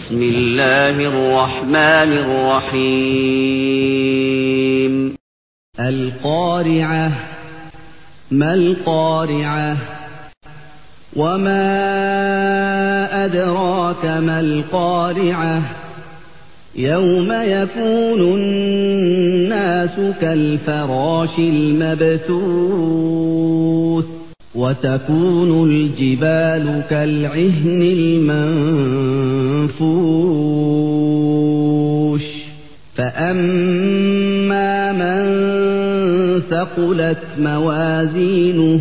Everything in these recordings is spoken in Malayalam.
بسم الله الرحمن الرحيم القارعة ما القارعة وما أدراك ما القارعة يوم يكون الناس كالفراش المبثوث وتكون الجبال كالعهن المنفوش فأما من ثقلت موازينه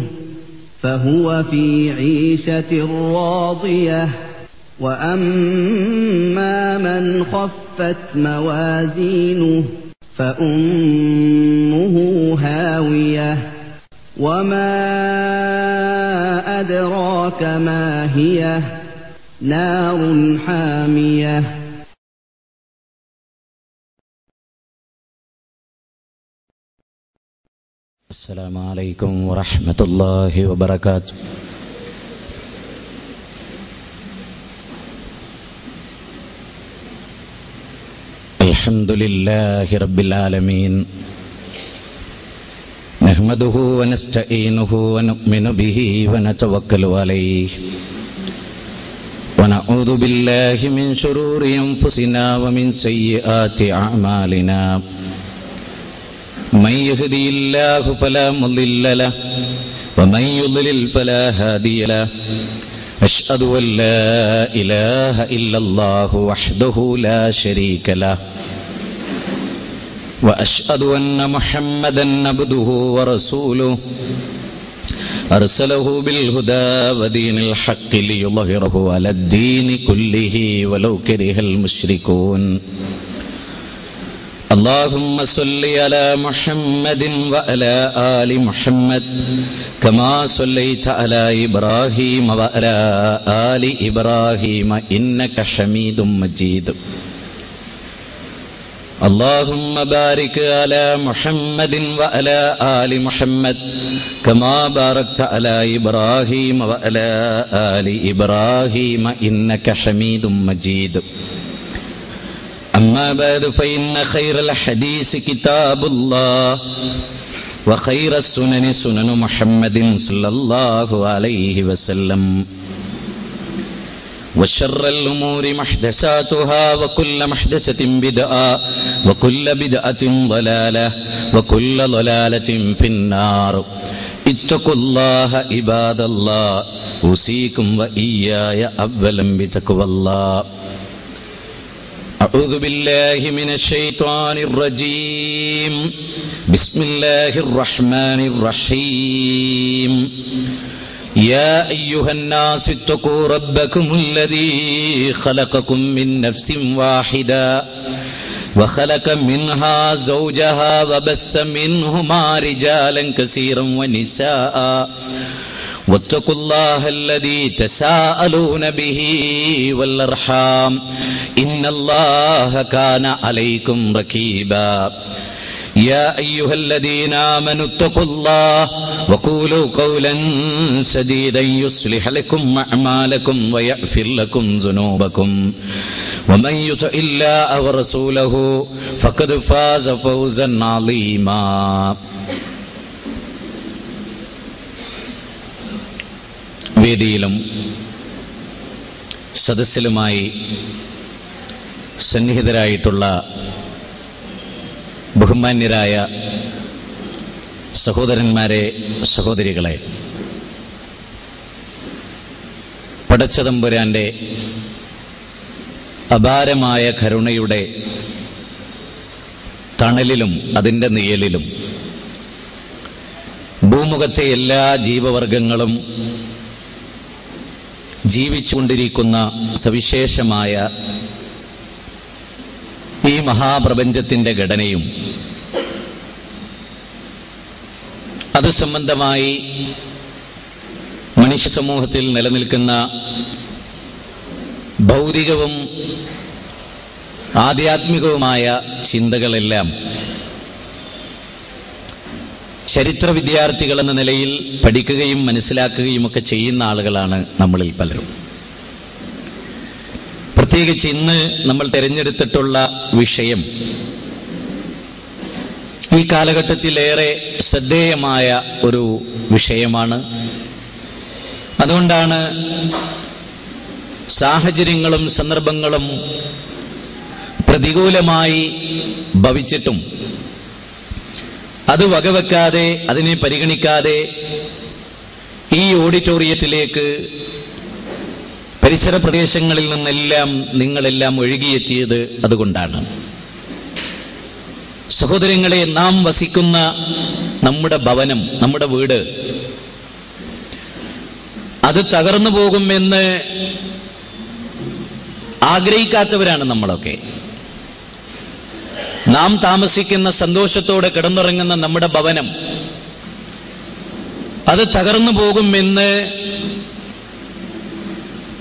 فهو في عيشة راضية وأما من خفت موازينه فأمه هاوية وما أدراك ما هي نار حامية السلام عليكم ورحمة الله وبركاته. الحمد لله رب العالمين نحمده ونستعينه ونؤمن به ونتوكل عليه ونعوذ بالله من شرور أنفسنا ومن سيئات أعمالنا من يهدي الله فلا مضل له ومن يضلل فلا هادي له أشهد أن لا إله إلا الله وحده لا شريك له وأشهد أن محمدا عبده ورسوله أرسله بالهدى ودين الحق ليظهره على الدين كله ولو كره المشركون. اللهم صل على محمد وعلى آل محمد كما صليت على إبراهيم وعلى آل إبراهيم إنك حميد مجيد. اللهم بارك على محمد وعلى آل محمد كما باركت على إبراهيم وعلى آل إبراهيم إنك حميد مجيد. أما بعد فإن خير الحديث كتاب الله وخير السنن سنن محمد صلى الله عليه وسلم وشر الأمور محدثاتها وكل محدثة بدعة وكل بدعة ضلالة وكل ضلالة في النار. اتقوا الله عباد الله أوصيكم وإياي أولا بتقوى الله. أعوذ بالله من الشيطان الرجيم. بسم الله الرحمن الرحيم. يا أيها الناس اتقوا ربكم الذي خلقكم من نفس واحدة وخلق منها زوجها وبث منهما رجالا كثيرا ونساء واتقوا الله الذي تساءلون به والأرحام إن الله كان عليكم رقيبا. يا أيها الذين آمنوا اتقوا الله وقولوا قولا سديدا يصلح لكم أعمالكم ويغفر لكم ذنوبكم ومن يطع الله ورسوله فقد فاز فوزا عظيما. വേദിയിലും സദസ്സിലുമായി സന്നിഹിതരായിട്ടുള്ള ബഹുമാന്യരായ സഹോദരന്മാരെ, സഹോദരികളെ, പടച്ചതമ്പുരാന്റെ അപാരമായ കരുണയുടെ തണലിലും അതിൻ്റെ നിഴലിലും ഭൂമുഖത്തെ എല്ലാ ജീവവർഗങ്ങളും ജീവിച്ചുകൊണ്ടിരിക്കുന്ന സവിശേഷമായ ഈ മഹാപ്രപഞ്ചത്തിൻ്റെ ഘടനയും അത് സംബന്ധമായി മനുഷ്യ സമൂഹത്തിൽ നിലനിൽക്കുന്ന ഭൗതികവും ആധ്യാത്മികവുമായ ചിന്തകളെല്ലാം ചരിത്ര വിദ്യാർത്ഥികൾ എന്ന നിലയിൽ പഠിക്കുകയും മനസ്സിലാക്കുകയും ഒക്കെ ചെയ്യുന്ന ആളുകളാണ് നമ്മളിൽ പലരും. പ്രത്യേകിച്ച് ഇന്ന് നമ്മൾ തിരഞ്ഞെടുത്തിട്ടുള്ള വിഷയം ഈ കാലഘട്ടത്തിലേറെ ശ്രദ്ധേയമായ ഒരു വിഷയമാണ്. അതുകൊണ്ടാണ് സാഹചര്യങ്ങളും സന്ദർഭങ്ങളും പ്രതികൂലമായി ഭവിച്ചിട്ടും അത് വകവെക്കാതെ, അതിനെ പരിഗണിക്കാതെ ഈ ഓഡിറ്റോറിയത്തിലേക്ക് പരിസര പ്രദേശങ്ങളിൽ നിന്നെല്ലാം നിങ്ങളെല്ലാം ഒഴുകിയെത്തിയത് അതുകൊണ്ടാണ്. സഹോദരങ്ങളെ, നാം വസിക്കുന്ന നമ്മുടെ ഭവനം, നമ്മുടെ വീട്, അത് തകർന്നു പോകുമെന്ന് ആഗ്രഹിക്കാത്തവരാണ് നമ്മളൊക്കെ. നാം താമസിക്കുന്ന, സന്തോഷത്തോടെ കിടന്നുറങ്ങുന്ന നമ്മുടെ ഭവനം അത് തകർന്നു പോകുമെന്ന്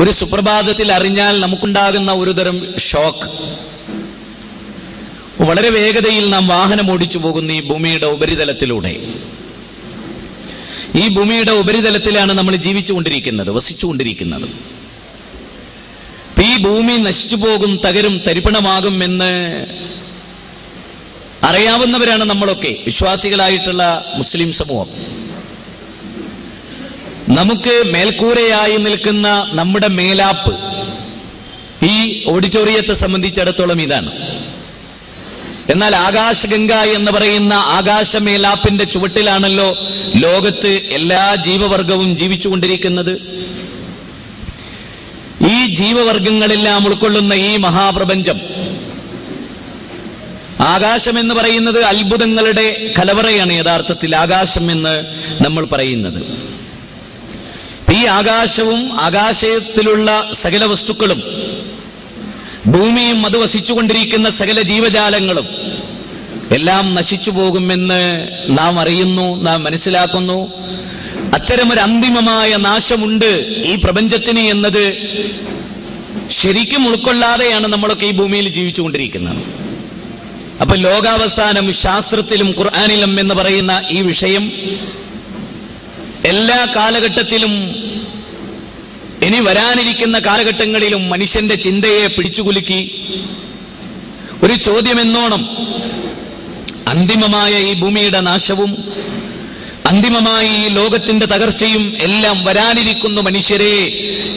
ഒരു സുപ്രഭാതത്തിൽ അറിഞ്ഞാൽ നമുക്കുണ്ടാകുന്ന ഒരുതരം ഷോക്ക്. വളരെ വേഗതയിൽ നാം വാഹനം ഓടിച്ചു പോകുന്ന ഈ ഭൂമിയുടെ ഉപരിതലത്തിലൂടെ, ഈ ഭൂമിയുടെ ഉപരിതലത്തിലാണ് നമ്മൾ ജീവിച്ചുകൊണ്ടിരിക്കുന്നത്, വസിച്ചുകൊണ്ടിരിക്കുന്നത്. ഈ ഭൂമി നശിച്ചു പോകും, തകരും, തരിപ്പണമാകും എന്ന് അറിയാവുന്നവരാണ് നമ്മളൊക്കെ, വിശ്വാസികളായിട്ടുള്ള മുസ്ലിം സമൂഹം. നമുക്ക് മേൽക്കൂരയായി നിൽക്കുന്ന നമ്മുടെ മേലാപ്പ് ഈ ഓഡിറ്റോറിയത്തെ സംബന്ധിച്ചിടത്തോളം ഇതാണ്. എന്നാൽ ആകാശഗംഗ എന്ന് പറയുന്ന ആകാശമേലാപ്പിന്റെ ചുവട്ടിലാണല്ലോ ലോകത്ത് എല്ലാ ജീവവർഗവും ജീവിച്ചുകൊണ്ടിരിക്കുന്നത്. ഈ ജീവവർഗങ്ങളെല്ലാം ഉൾക്കൊള്ളുന്ന ഈ മഹാപ്രപഞ്ചം, ആകാശം എന്ന് പറയുന്നത് അത്ഭുതങ്ങളുടെ കലവറയാണ്. യഥാർത്ഥത്തിൽ ആകാശം എന്ന് നമ്മൾ പറയുന്നത് ഈ ആകാശവും ആകാശത്തിലുള്ള സകല വസ്തുക്കളും, ഭൂമിയും അത് വസിച്ചുകൊണ്ടിരിക്കുന്ന സകല ജീവജാലങ്ങളും എല്ലാം നശിച്ചു പോകുമെന്ന് നാം അറിയുന്നു, നാം മനസ്സിലാക്കുന്നു. അത്തരമൊരു അന്തിമമായ നാശമുണ്ട് ഈ പ്രപഞ്ചത്തിന് എന്നത് ശരിക്കും ഉൾക്കൊള്ളാതെയാണ് നമ്മളൊക്കെ ഈ ഭൂമിയിൽ ജീവിച്ചുകൊണ്ടിരിക്കുന്നത്. അപ്പൊ ലോകാവസാനം ശാസ്ത്രത്തിലും ഖുർആനിലും എന്ന് പറയുന്ന ഈ വിഷയം എല്ലാ കാലഘട്ടത്തിലും, ഇനി വരാനിരിക്കുന്ന കാലഘട്ടങ്ങളിലും മനുഷ്യന്റെ ചിന്തയെ പിടിച്ചുകുലുക്കി ഒരു ചോദ്യമെന്നോണം അന്തിമമായ ഈ ഭൂമിയുടെ നാശവും അന്തിമമായി ഈ ലോകത്തിന്റെ തകർച്ചയും എല്ലാം വരാനിരിക്കുന്നു മനുഷ്യരെ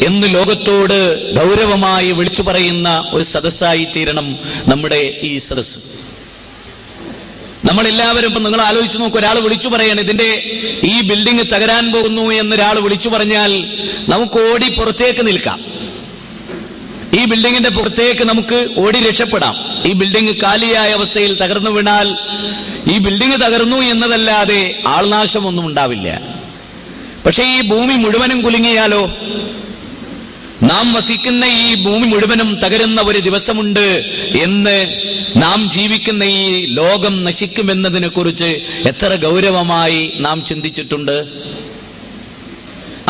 എന്ന് ലോകത്തോട് ഗൗരവമായി വിളിച്ചു പറയുന്ന ഒരു സദസ്സായി തീരണം നമ്മുടെ ഈ സദസ്സ്. നമ്മളെല്ലാവരും, ഇപ്പൊ നിങ്ങൾ ആലോചിച്ച് നോക്കൂ, ഒരാൾ വിളിച്ചു പറയാണ് ഈ ബിൽഡിംഗ് തകരാൻ പോകുന്നു എന്നൊരാൾ വിളിച്ചു പറഞ്ഞാൽ നമുക്ക് ഓടി പുറത്തേക്ക് നിൽക്കാം, ഈ ബിൽഡിങ്ങിന്റെ പുറത്തേക്ക് നമുക്ക് ഓടി രക്ഷപ്പെടാം. ഈ ബിൽഡിംഗ് കാലിയായ അവസ്ഥയിൽ തകർന്നു വീണാൽ ഈ ബിൽഡിംഗ് തകർന്നു എന്നതല്ലാതെ ആൾനാശമൊന്നും ഉണ്ടാവില്ല. പക്ഷെ ഈ ഭൂമി മുഴുവനും കുലുങ്ങിയാലോ? നാം വസിക്കുന്ന ഈ ഭൂമി മുഴുവനും തകരുന്ന ഒരു ദിവസമുണ്ട് എന്ന്, നാം ജീവിക്കുന്ന ഈ ലോകം നശിക്കുമെന്നതിനെ കുറിച്ച് എത്ര ഗൗരവമായി നാം ചിന്തിച്ചിട്ടുണ്ട്?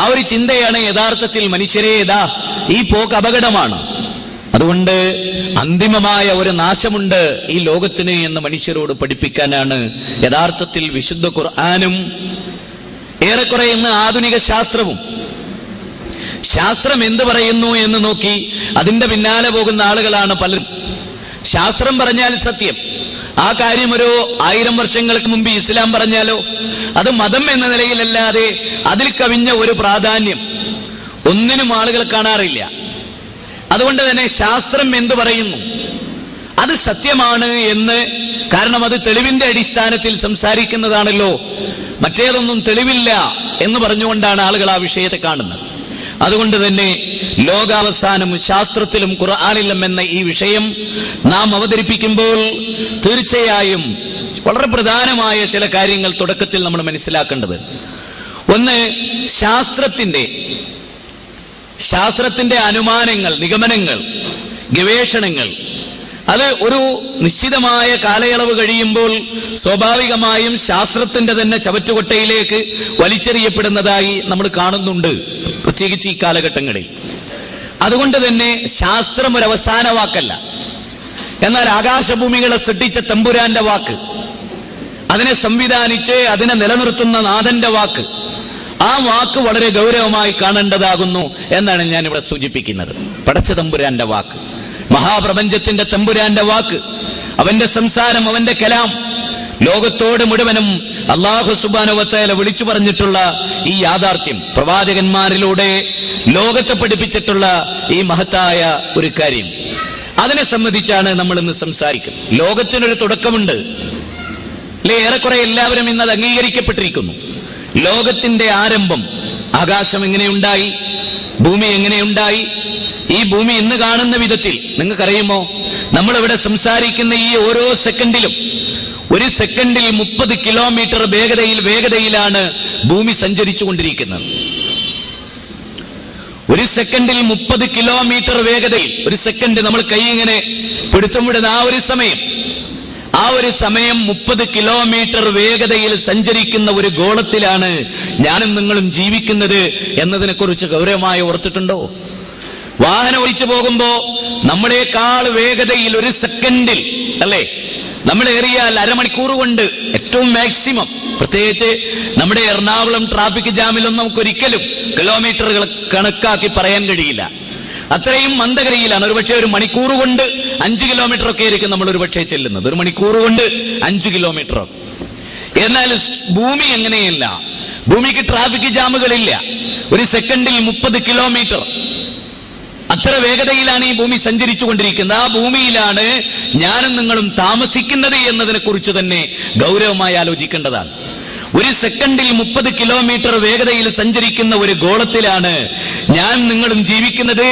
ആ ഒരു ചിന്തയാണ് യഥാർത്ഥത്തിൽ മനുഷ്യരെ ഈ പോക്ക് അപകടമാണ്. അതുകൊണ്ട് അന്തിമമായ ഒരു നാശമുണ്ട് ഈ ലോകത്തിന് എന്ന് മനുഷ്യരോട് പഠിപ്പിക്കാനാണ് യഥാർത്ഥത്തിൽ വിശുദ്ധ ഖുർആനും ഏറെക്കുറെ ഇന്ന് ആധുനിക ശാസ്ത്രവും. ശാസ്ത്രം എന്ത് പറയുന്നു എന്ന് നോക്കി അതിന്റെ പിന്നാലെ പോകുന്ന ആളുകളാണ് പലരും. ശാസ്ത്രം പറഞ്ഞാൽ സത്യം, ആ കാര്യം ഒരു 1000 വർഷങ്ങൾക്ക് മുമ്പ് ഇസ്ലാം പറഞ്ഞാലോ അത് മതം എന്ന നിലയിലല്ലാതെ അതിൽ കവിഞ്ഞ ഒരു പ്രാധാന്യം ഒന്നിനും ആളുകൾ കാണാറില്ല. അതുകൊണ്ട് തന്നെ ശാസ്ത്രം എന്ത് പറയുന്നു അത് സത്യമാണ് എന്ന്, കാരണം അത് തെളിവിന്റെ അടിസ്ഥാനത്തിൽ സംസാരിക്കുന്നതാണല്ലോ, മറ്റേതൊന്നും തെളിവില്ല എന്ന് പറഞ്ഞുകൊണ്ടാണ് ആളുകൾ ആ വിഷയത്തെ കാണുന്നത്. അതുകൊണ്ട് തന്നെ ലോകാവസാനം ശാസ്ത്രത്തിലും ഖുർആനിലും എന്ന ഈ വിഷയം നാം അവതരിപ്പിക്കുമ്പോൾ തീർച്ചയായും വളരെ പ്രധാനമായ ചില കാര്യങ്ങൾ തുടക്കത്തിൽ നമ്മൾ മനസ്സിലാക്കേണ്ടത്. ഒന്ന്, ശാസ്ത്രത്തിന്റെ അനുമാനങ്ങൾ, നിഗമനങ്ങൾ, ഗവേഷണങ്ങൾ അത് ഒരു നിശ്ചിതമായ കാലയളവ് കഴിയുമ്പോൾ സ്വാഭാവികമായും ശാസ്ത്രത്തിന്റെ തന്നെ ചവറ്റുകൊട്ടയിലേക്ക് വലിച്ചെറിയപ്പെടുന്നതായി നമ്മൾ കാണുന്നുണ്ട്, പ്രത്യേകിച്ച് ഈ കാലഘട്ടങ്ങളിൽ. അതുകൊണ്ട് തന്നെ ശാസ്ത്രം ഒരു അവസാന വാക്കല്ല. എന്നാൽ ആകാശഭൂമികളെ സൃഷ്ടിച്ച തമ്പുരാന്റെ വാക്ക്, അതിനെ സംവിധാനിച്ച് അതിനെ നിലനിർത്തുന്ന നാഥന്റെ വാക്ക്, ആ വാക്ക് വളരെ ഗൗരവമായി കാണേണ്ടതാകുന്നു എന്നാണ് ഞാൻ ഇവിടെ സൂചിപ്പിക്കുന്നത്. പടച്ച തമ്പുരാന്റെ വാക്ക് മഹാപ്രപഞ്ചത്തിന്റെ തമ്പുരാന്റെ വാക്ക്, അവന്റെ സംസാരം, അവന്റെ കലാം, ലോകത്തോട് മുഴുവനും അല്ലാഹു സുബ്ഹാനഹു വ തആല വിളിച്ചു പറഞ്ഞിട്ടുള്ള ഈ യാഥാർത്ഥ്യം, പ്രവാചകന്മാരിലൂടെ ലോകത്തെ പഠിപ്പിച്ചിട്ടുള്ള ഈ മഹത്തായ ഒരു കാര്യം, അതിനെ സംബന്ധിച്ചാണ് നമ്മൾ ഇന്ന് സംസാരിക്കുന്നത്. ലോകത്തിനൊരു തുടക്കമുണ്ട് അല്ലെ? ഏറെക്കുറെ എല്ലാവരും ഇന്ന് അത് അംഗീകരിക്കപ്പെട്ടിരിക്കുന്നു. ലോകത്തിന്റെ ആരംഭം, ആകാശം എങ്ങനെയുണ്ടായി, ഭൂമി എങ്ങനെയുണ്ടായി, ഈ ഭൂമി ഇന്ന് കാണുന്ന വിധത്തിൽ നിങ്ങൾക്കറിയുമോ? നമ്മളിവിടെ സംസാരിക്കുന്ന ഈ ഓരോ സെക്കൻഡിലും, ഒരു സെക്കൻഡിൽ 30 കിലോമീറ്റർ വേഗതയിലാണ് ഭൂമി സഞ്ചരിച്ചു കൊണ്ടിരിക്കുന്നത്. ഒരു സെക്കൻഡിൽ 30 കിലോമീറ്റർ വേഗതയിൽ, ഒരു സെക്കൻഡ് നമ്മൾ കൈ ഇങ്ങനെ പിടുത്തമിടുന്ന ആ ഒരു സമയം 30 കിലോമീറ്റർ വേഗതയിൽ സഞ്ചരിക്കുന്ന ഒരു ഗോളത്തിലാണ് ഞാനും നിങ്ങളും ജീവിക്കുന്നത് എന്നതിനെ കുറിച്ച് ഗൗരവമായി ഓർത്തിട്ടുണ്ടോ? വാഹനം ഓടിച്ചു പോകുമ്പോ നമ്മളെക്കാൾ വേഗതയിൽ ഒരു സെക്കൻഡിൽ അല്ലേ, നമ്മൾ ഏറിയാൽ അരമണിക്കൂർ കൊണ്ട് ഏറ്റവും മാക്സിമം, പ്രത്യേകിച്ച് നമ്മുടെ എറണാകുളം ട്രാഫിക് ജാമിലൊന്നും നമുക്കൊരിക്കലും കിലോമീറ്ററുകൾ കണക്കാക്കി പറയാൻ കഴിയില്ല. അത്രയും മന്ദഗതിയിലാണ്. ഒരുപക്ഷെ ഒരു മണിക്കൂർ കൊണ്ട് 5 കിലോമീറ്റർ ഒക്കെ ആയിരിക്കും നമ്മൾ ഒരുപക്ഷെ ചെല്ലുന്നത്, ഒരു മണിക്കൂർ കൊണ്ട് 5 കിലോമീറ്റർ. എന്നാൽ ഭൂമി എങ്ങനെയല്ല, ഭൂമിക്ക് ട്രാഫിക് ജാമുകളില്ല. ഒരു സെക്കൻഡിൽ 30 കിലോമീറ്റർ, അത്ര വേഗതയിലാണ് ഈ ഭൂമി സഞ്ചരിച്ചു കൊണ്ടിരിക്കുന്നത്. ആ ഭൂമിയിലാണ് ഞാനും നിങ്ങളും താമസിക്കുന്നത് എന്നതിനെ കുറിച്ച് തന്നെ ഗൗരവമായി ആലോചിക്കേണ്ടതാണ്. ഒരു സെക്കൻഡിൽ 30 കിലോമീറ്റർ വേഗതയിൽ സഞ്ചരിക്കുന്ന ഒരു ഗോളത്തിലാണ് ഞാൻ നിങ്ങളും ജീവിക്കുന്നത്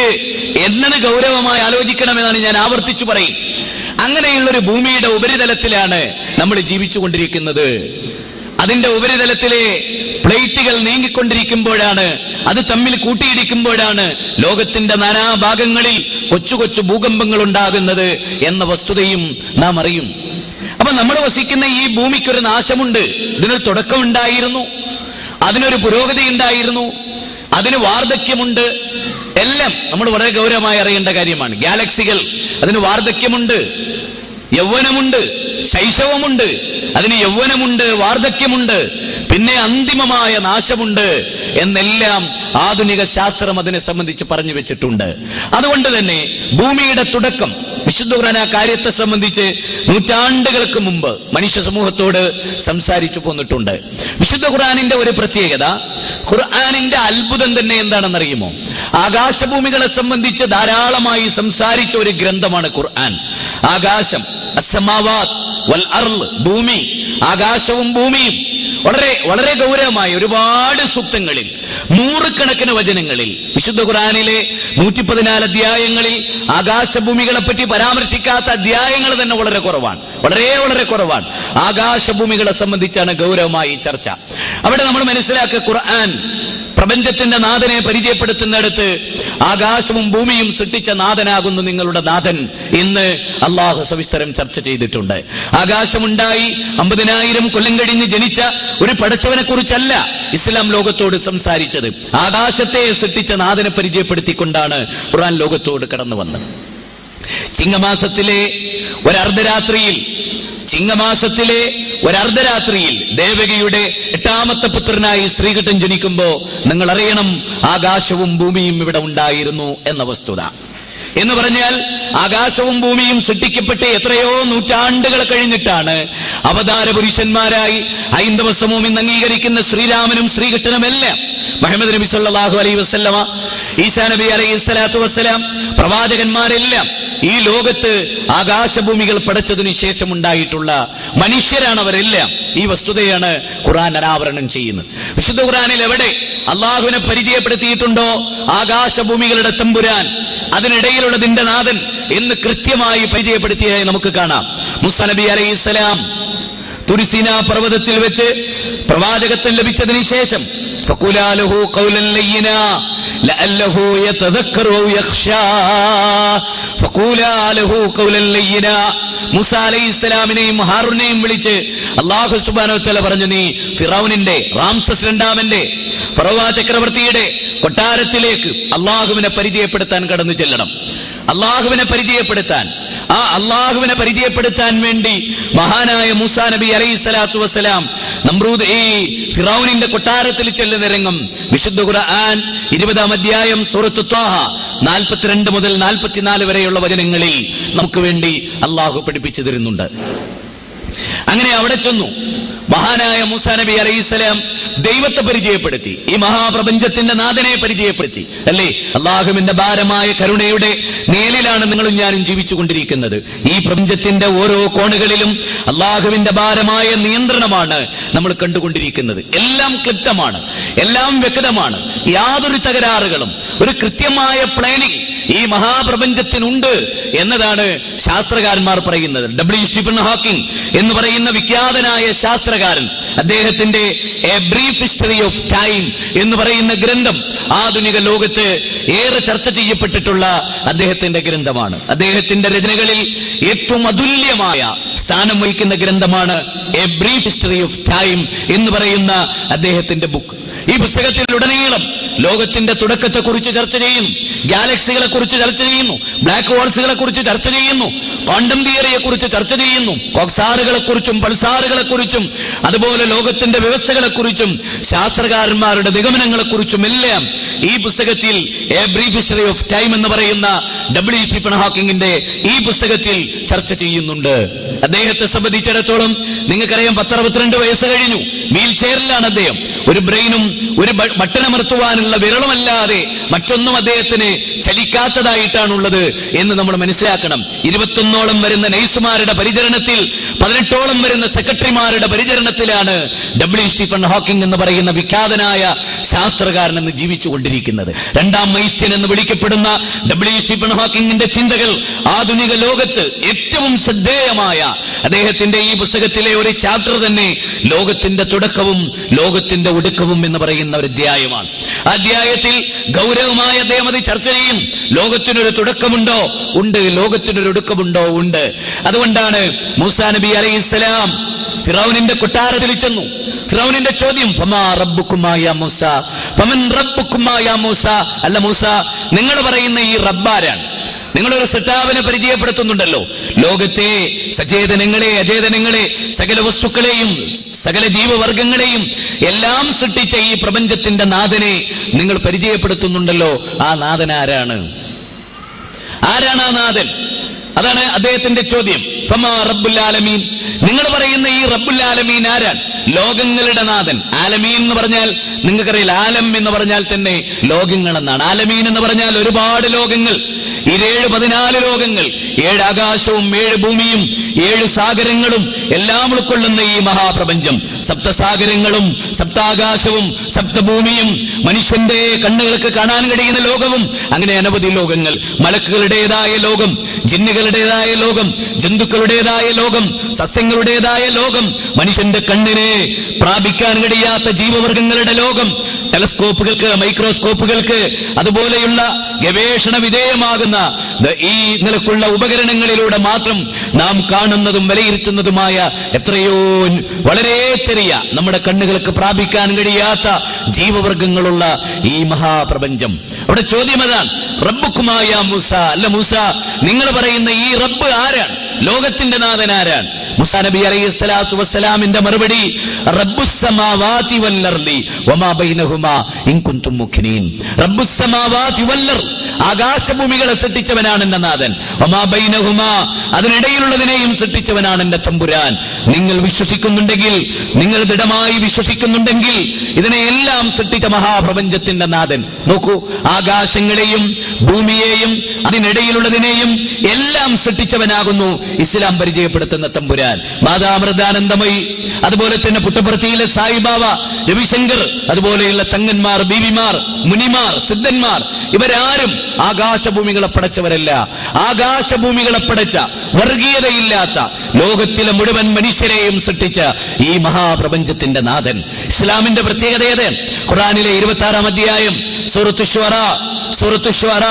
എന്നത് ഗൗരവമായി ആലോചിക്കണമെന്നാണ് ഞാൻ ആവർത്തിച്ചു പറയും. അങ്ങനെയുള്ള ഒരു ഭൂമിയുടെ ഉപരിതലത്തിലാണ് നമ്മൾ ജീവിച്ചു കൊണ്ടിരിക്കുന്നത്. അതിന്റെ ഉപരിതലത്തിലെ പ്ലേറ്റുകൾ നീങ്ങിക്കൊണ്ടിരിക്കുമ്പോഴാണ്, അത് തമ്മിൽ കൂട്ടിയിടിക്കുമ്പോഴാണ് ലോകത്തിന്റെ നാനാഭാഗങ്ങളിൽ കൊച്ചു കൊച്ചു ഭൂകമ്പങ്ങൾ ഉണ്ടാകുന്നത് എന്ന വസ്തുതയും നാം അറിയും. അപ്പൊ നമ്മൾ വസിക്കുന്ന ഈ ഭൂമിക്കൊരു നാശമുണ്ട്, ഇതിനൊരു തുടക്കമുണ്ടായിരുന്നു, അതിനൊരു പുരോഗതി ഉണ്ടായിരുന്നു, അതിന് വാർദ്ധക്യമുണ്ട്. എല്ലാം നമ്മൾ വളരെ ഗൗരവമായി അറിയേണ്ട കാര്യമാണ്. ഗാലക്സികൾ, അതിന് വാർദ്ധക്യമുണ്ട്, യൗവനമുണ്ട്, ശൈശവമുണ്ട്, അതിന് യൗവനമുണ്ട്, വാർദ്ധക്യമുണ്ട്, പിന്നെ അന്തിമമായ നാശമുണ്ട് എന്നെല്ലാം ആധുനിക ശാസ്ത്രം അതിനെ സംബന്ധിച്ച് പറഞ്ഞു വെച്ചിട്ടുണ്ട്. അതുകൊണ്ട് തന്നെ ഭൂമിയുടെ തുടക്കം, വിശുദ്ധ ഖുർആൻ ആ കാര്യത്തെ സംബന്ധിച്ച് നൂറ്റാണ്ടുകൾക്ക് മുമ്പ് മനുഷ്യ സമൂഹത്തോട് സംസാരിച്ചു പോന്നിട്ടുണ്ട്. വിശുദ്ധ ഖുർആനിന്റെ ഒരു പ്രത്യേകത, ഖുർആനിന്റെ അത്ഭുതം തന്നെ എന്താണെന്നറിയുമോ? ആകാശഭൂമികളെ സംബന്ധിച്ച് ധാരാളമായി സംസാരിച്ച ഒരു ഗ്രന്ഥമാണ് ഖുർആൻ. ആകാശം, അസ്സമാവാത് വൽ അർള്, ഭൂമി, ആകാശവും ഭൂമിയും, വളരെ വളരെ ഗൗരവമായ ഒരുപാട് സൂക്തങ്ങളിൽ, നൂറുകണക്കിന് വചനങ്ങളിൽ, വിശുദ്ധ ഖുർആനിലെ 114 അധ്യായങ്ങളിൽ ആകാശഭൂമികളെ പറ്റി പരാമർശിക്കാത്ത അധ്യായങ്ങൾ തന്നെ വളരെ കുറവാണ്, വളരെ കുറവാണ്. ആകാശഭൂമികളെ സംബന്ധിച്ചാണ് ഗൗരവമായി ചർച്ച. അവിടെ നമ്മൾ മനസ്സിലാക്കുക, ഖുർആൻ പ്രപഞ്ചത്തിന്റെ നാഥനെ പരിചയപ്പെടുത്തുന്നിടത്ത് ആകാശവും ഭൂമിയും സൃഷ്ടിച്ച നാഥനാകുന്നു നിങ്ങളുടെ നാഥൻ എന്ന് അള്ളാഹു സവിസ്തരം ചർച്ച ചെയ്തിട്ടുണ്ട്. ആകാശമുണ്ടായി 50,000 കൊല്ലം കഴിഞ്ഞ് ജനിച്ച ഒരു പടച്ചവനെ കുറിച്ചല്ല ഇസ്ലാം ലോകത്തോട് സംസാരിച്ചത്. ആകാശത്തെ സൃഷ്ടിച്ച നാഥനെ പരിചയപ്പെടുത്തിക്കൊണ്ടാണ് ഖുർആൻ ലോകത്തോട് കടന്നു വന്നത്. ചിങ്ങമാസത്തിലെ ഒരർദ്ധരാത്രിയിൽ ദേവകിയുടെ 8ാമത്തെ പുത്രനായി ശ്രീകൃഷ്ണൻ ജനിക്കുമ്പോ നിങ്ങൾ അറിയണം, ആകാശവും ഭൂമിയും ഇവിടെ ഉണ്ടായിരുന്നു എന്ന വസ്തുത. എന്ന് പറഞ്ഞാൽ ആകാശവും ഭൂമിയും സൃഷ്ടിക്കപ്പെട്ട് എത്രയോ നൂറ്റാണ്ടുകൾ കഴിഞ്ഞിട്ടാണ് അവതാര പുരുഷന്മാരായി ഹൈന്ദവ സമൂഹം ഇന്ന് അംഗീകരിക്കുന്ന ശ്രീരാമനും ശ്രീകൃഷ്ണനുമെല്ലാം, മുഹമ്മദ് നബി സല്ലല്ലാഹു അലൈഹി വസല്ലമ, ഈസാ നബി അലൈഹി സ്വലാത്തു വസ്സലാം, പ്രവാചകന്മാരെല്ലാം ഈ ലോകത്ത് ആകാശഭൂമികൾ പടച്ചതിനു ശേഷം ഉണ്ടായിട്ടുള്ള മനുഷ്യരാണ് അവരെല്ലാം. ഈ വസ്തുതയാണ് ഖുർആൻ അനാവരണം ചെയ്യുന്നത്. വിശുദ്ധ ഖുർആനിൽ എവിടെ അള്ളാഹുവിനെ പരിചയപ്പെടുത്തിയിട്ടുണ്ടോ ആകാശഭൂമികളുടെ തമ്പുരാൻ, അതിനിടയിലുള്ളതിന്റെ നാഥൻ എന്ന് കൃത്യമായി പരിചയപ്പെടുത്തിയായി നമുക്ക് കാണാം. മൂസാ നബി അലൈഹിസ്സലാം തുരിസീന പർവ്വതത്തിൽ വെച്ച് പ്രവാചകത്വം ലഭിച്ചതിന് ശേഷം ഫഖുലാ ലഹു ഖൗലൻ ലയ്യിനാ ലഅല്ലഹു യതദക്കറു ഔ യഖ്ശാ ഫഖുലാ ലഹു ഖൗലൻ ലയ്യിനാ. മൂസാ അലൈഹിസ്സലാമിനെയും ഹാറൂനെയും വിളിച്ച് അല്ലാഹു സുബ്ഹാനഹു വ തആല പറഞ്ഞു, നീ ഫിറഔനിന്റെ, റാംസസ് രണ്ടാമന്റെ, ഫറോവ ചക്രവർത്തിയുടെ കൊട്ടാരത്തിലേക്ക് അള്ളാഹുവിനെ പരിചയപ്പെടുത്താൻ കടന്നു ചെല്ലണം. അള്ളാഹുവിനെ പരിചയപ്പെടുത്താൻ വേണ്ടി മഹാനായ മൂസാ നബി അലൈഹി സ്വലാത്തു വസ്സലാം നമ്രൂദ് ഈ ഫിറഔനിന്റെ കൊട്ടാരത്തിൽ ചെല്ലുന്ന രംഗം വിശുദ്ധ ഖുർആൻ 20-ാം അധ്യായം സൂറത്ത് ത്വാഹ 42 മുതൽ 44 വരെ ഉൾപ്പെടെയുള്ള വചനങ്ങളിൽ നമുക്ക് വേണ്ടി അള്ളാഹു പഠിപ്പിച്ചു തരുന്നുണ്ട്. അങ്ങനെ അവിടെ ചെന്നു മഹാനായ മൂസാ നബി അലൈഹിസ്സലാം ദൈവത്തെ പരിചയപ്പെടുത്തി, ഈ മഹാപ്രപഞ്ചത്തിന്റെ നാഥനെ പരിചയപ്പെടുത്തി. അല്ലേ, അള്ളാഹുവിന്റെ ഭാരമായ കരുണയുടെ നിഴലിലാണ് നിങ്ങളും ഞാനും ജീവിച്ചുകൊണ്ടിരിക്കുന്നത്. ഈ പ്രപഞ്ചത്തിന്റെ ഓരോ കോണുകളിലും അള്ളാഹുവിന്റെ ഭാരമായ നിയന്ത്രണമാണ് നമ്മൾ കണ്ടുകൊണ്ടിരിക്കുന്നത്. എല്ലാം ക്ലിപ്തമാണ്, എല്ലാം വ്യക്തമാണ്, യാതൊരു തകരാറുകളും, ഒരു കൃത്യമായ പ്ലാനിംഗ് ഈ മഹാപ്രപഞ്ചത്തിനുണ്ട് എന്നതാണ് ശാസ്ത്രകാരന്മാർ പറയുന്നത്. W. സ്റ്റീഫൻ ഹോക്കിംഗ് എന്ന് പറയുന്ന വിഖ്യാതനായ ശാസ്ത്രകാരൻ, അദ്ദേഹത്തിന്റെ A brief history of time എന്ന് പറയുന്ന ഗ്രന്ഥം ആധുനിക ലോകത്ത് ഏറെ ചർച്ച ചെയ്യപ്പെട്ടിട്ടുള്ള അദ്ദേഹത്തിന്റെ ഗ്രന്ഥമാണ്. അദ്ദേഹത്തിന്റെ രചനകളിൽ ഏറ്റവും അതുല്യമായ സ്ഥാനം വഹിക്കുന്ന ഗ്രന്ഥമാണ് A brief history of time എന്ന് പറയുന്ന അദ്ദേഹത്തിന്റെ ബുക്ക്. ഈ പുസ്തകത്തിൽ ഉടനീളം ലോകത്തിന്റെ തുടക്കത്തെ കുറിച്ച് ചർച്ച ചെയ്യുന്നു, ഗാലക്സികളെ കുറിച്ച് ചർച്ച ചെയ്യുന്നു, ബ്ലാക്ക് ഹോൾസുകളെ കുറിച്ച് ചർച്ച ചെയ്യുന്നു, ക്വാണ്ടം തിയറിയെ കുറിച്ച് ചർച്ച ചെയ്യുന്നു, കോക്സാറുകളെ കുറിച്ചും പൾസാറുകളെ കുറിച്ചും അതുപോലെ ലോകത്തിന്റെ വ്യവസ്ഥകളെ കുറിച്ചും ശാസ്ത്രകാരന്മാരുടെ നിഗമനങ്ങളെ കുറിച്ചും എല്ലാം ഈ പുസ്തകത്തിൽ A brief history of time എന്ന് പറയുന്ന W. സ്റ്റീഫൻ ഹോക്കിങ്ങിന്റെ ഈ പുസ്തകത്തിൽ ചർച്ച ചെയ്യുന്നുണ്ട്. അദ്ദേഹത്തെ സംബന്ധിച്ചിടത്തോളം നിങ്ങൾക്കറിയാം, 62 വയസ്സ് കഴിഞ്ഞു, വീൽ ചെയറിലാണ് അദ്ദേഹം. ഒരു ബ്രെയിനും ഒരു ബട്ടണമർത്തുവാനുള്ള വിരളുമല്ലാതെ മറ്റൊന്നും അദ്ദേഹത്തിന് ചലിക്കാത്തതായിട്ടാണുള്ളത് എന്ന് നമ്മൾ മനസ്സിലാക്കണം. 21ഓളം വരുന്ന നഴ്സുമാരുടെ പരിചരണത്തിൽ, 18ഓളം വരുന്ന സെക്രട്ടറിമാരുടെ പരിചരണത്തിലാണ് W. സ്റ്റീഫൻ ഹോക്കിംഗ് എന്ന് പറയുന്ന വിഖ്യാതനായ ശാസ്ത്രകാരൻ എന്ന് ജീവിച്ചുകൊണ്ടിരിക്കുന്നത്. രണ്ടാം ഐൻസ്റ്റൈൻ എന്ന് വിളിക്കപ്പെടുന്ന W. സ്റ്റീഫൻ ഹോക്കിങ്ങിന്റെ ചിന്തകൾ ആധുനിക ലോകത്ത് ഏറ്റവും ശ്രദ്ധേയമായ അദ്ദേഹത്തിന്റെ ഈ പുസ്തകത്തിലെ ഒരു ചാപ്റ്റർ തന്നെ ലോകത്തിന്റെ തുടക്കവും ലോകത്തിന്റെ ഒടുക്കവും എന്ന് പറയുന്ന ഒരു അധ്യായമാണ്. ആ അധ്യായത്തിൽ ഗൗരവമായ അദ്ദേഹം അത് ചർച്ച ചെയ്യും. ലോകത്തിനൊരു തുടക്കമുണ്ടോ? ഉണ്ട്. ലോകത്തിനൊരു ഒടുക്കമുണ്ടോ? ഉണ്ട്. അതുകൊണ്ടാണ് മൂസാ നബി അലൈഹിസ്സലാം ഫിറൗനിന്റെ കൊട്ടാരത്തിൽ ചെന്നു. ഫിറൗനിന്റെ ചോദ്യം, ഫമാ റബ്ബുക്കുമാ യാ മൂസ, ഫമൻ റബ്ബുക്കുമാ യാ മൂസ. അല്ല മൂസ, നിങ്ങൾ പറയുന്ന ഈ റബ്ബാരാണ്? നിങ്ങളൊരു സൃഷ്ടാവിനെ പരിചയപ്പെടുത്തുന്നുണ്ടല്ലോ. ലോകത്തെ സചേതനങ്ങളെ അചേതനങ്ങളെ സകല വസ്തുക്കളെയും സകല ജീവവർഗങ്ങളെയും എല്ലാം സൃഷ്ടിച്ച ഈ പ്രപഞ്ചത്തിന്റെ നാഥനെ നിങ്ങൾ പരിചയപ്പെടുത്തുന്നുണ്ടല്ലോ. ആ നാഥൻ ആരാണ്? ആരാണ് ആ നാഥൻ? അതാണ് അദ്ദേഹത്തിന്റെ ചോദ്യം. ഫമാ റബ്ബുൽ ആലമീൻ, നിങ്ങൾ പറയുന്ന ഈ റബ്ബുൽ ആലമീൻ ആരാണ്? ലോകങ്ങളുടെ നാഥൻ. ആലമീൻ എന്ന് പറഞ്ഞാൽ നിങ്ങൾക്കറിയില്ല, ആലം എന്ന് പറഞ്ഞാൽ തന്നെ ലോകങ്ങൾ എന്നാണ്. ആലമീൻ എന്ന് പറഞ്ഞാൽ ഒരുപാട് ലോകങ്ങൾ, 14 ലോകങ്ങൾ, 7 ആകാശവും 7 ഭൂമിയും 7 സാഗരങ്ങളും എല്ലാം ഉൾക്കൊള്ളുന്ന ഈ മഹാപ്രപഞ്ചം, സപ്തസാഗരങ്ങളും സപ്താകാശവും സപ്തഭൂമിയും മനുഷ്യന്റെ കണ്ണുകൾക്ക് കാണാൻ കഴിയുന്ന ലോകവും, അങ്ങനെ അനവധി ലോകങ്ങൾ, മലക്കുകളുടേതായ ലോകം, ജിന്നുകളുടേതായ ലോകം, ജന്തുക്കളുടേതായ ലോകം, സസ്യങ്ങളുടേതായ ലോകം, മനുഷ്യന്റെ കണ്ണിനെ പ്രാപിക്കാൻ കഴിയാത്ത ജീവവർഗങ്ങളുടെ ലോകം, ടെലസ്കോപ്പുകൾക്ക് മൈക്രോസ്കോപ്പുകൾക്ക് അതുപോലെയുള്ള ഗവേഷണ വിധേയമാകുന്ന ഈ നിലക്കുള്ള ഉപകരണങ്ങളിലൂടെ മാത്രം നാം കാണുന്നതും വിലയിരുത്തുന്നതുമായ എത്രയോ വളരെ ചെറിയ നമ്മുടെ കണ്ണുകൾക്ക് പ്രാപിക്കാൻ കഴിയാത്ത ജീവവർഗങ്ങളുള്ള ഈ മഹാപ്രപഞ്ചം. അവിടെ ചോദ്യം അതാണ്, റബ്ബുക്കുമായ മൂസ. അല്ല മൂസ, നിങ്ങൾ പറയുന്ന ഈ റബ്ബ് ആരാണ്? ലോകത്തിന്റെ നാഥൻ ആരാണ്? മൂസാ നബി അലൈഹിസ്സലാത്തു വസ്സലാമിന്റെ മറുപടി, റബ്ബുസ്സമാവാതി വല്ലർളി വമാ ബൈനഹുമാ ഇൻ കുൻതും മുഖ്നിൻ. റബ്ബുസ്സമാവാതി വല്ലർ, ആകാശഭൂമികളെ സൃഷ്ടിച്ചവനാണ് എന്റെ നാഥൻ. വമാ ബൈനഹുമാ, അതിനിടയിലുള്ളതിനെയും സൃഷ്ടിച്ചവനാണ് എന്റെ തമ്പുരാൻ. നിങ്ങൾ വിശ്വസിക്കുന്നുണ്ടെങ്കിൽ, നിങ്ങൾ ദൃഢമായി വിശ്വസിക്കുന്നുണ്ടെങ്കിൽ, ഇതിനെയെല്ലാം സൃഷ്ടിച്ച മഹാപ്രപഞ്ചത്തിന്റെ നാഥൻ. നോക്കൂ, ആകാശങ്ങളെയും ഭൂമിയെയും അതിനിടയിലുള്ളതിനെയും എല്ലാം സൃഷ്ടിച്ചവനാകുന്നു ഇസ്ലാം പരിചയപ്പെടുത്തുന്ന തമ്പുരാൻ. മാതാമൃതാനന്ദമയി, അതുപോലെ തന്നെ പുട്ടപർത്തിയിലെ സായിബാബ, രവിശങ്കർ, അതുപോലെയുള്ള തങ്ങന്മാർ, ബീവിമാർ, മുനിമാർ, സിദ്ധന്മാർ, ഇവരാരും ആകാശഭൂമികളെ പടച്ചവരല്ല. ആകാശഭൂമികളെ പടച്ച, വർഗീയതയില്ലാത്ത, ലോകത്തിലെ മുഴുവൻ മനുഷ്യരെയും സൃഷ്ടിച്ച ഈ മഹാപ്രപഞ്ചത്തിന്റെ നാഥൻ. ഇസ്ലാമിന്റെ പ്രത്യേകത ഏത്? ഖുർആനിലെ 26-ാം അധ്യായം സൂറത്തുൽ ശുഅറ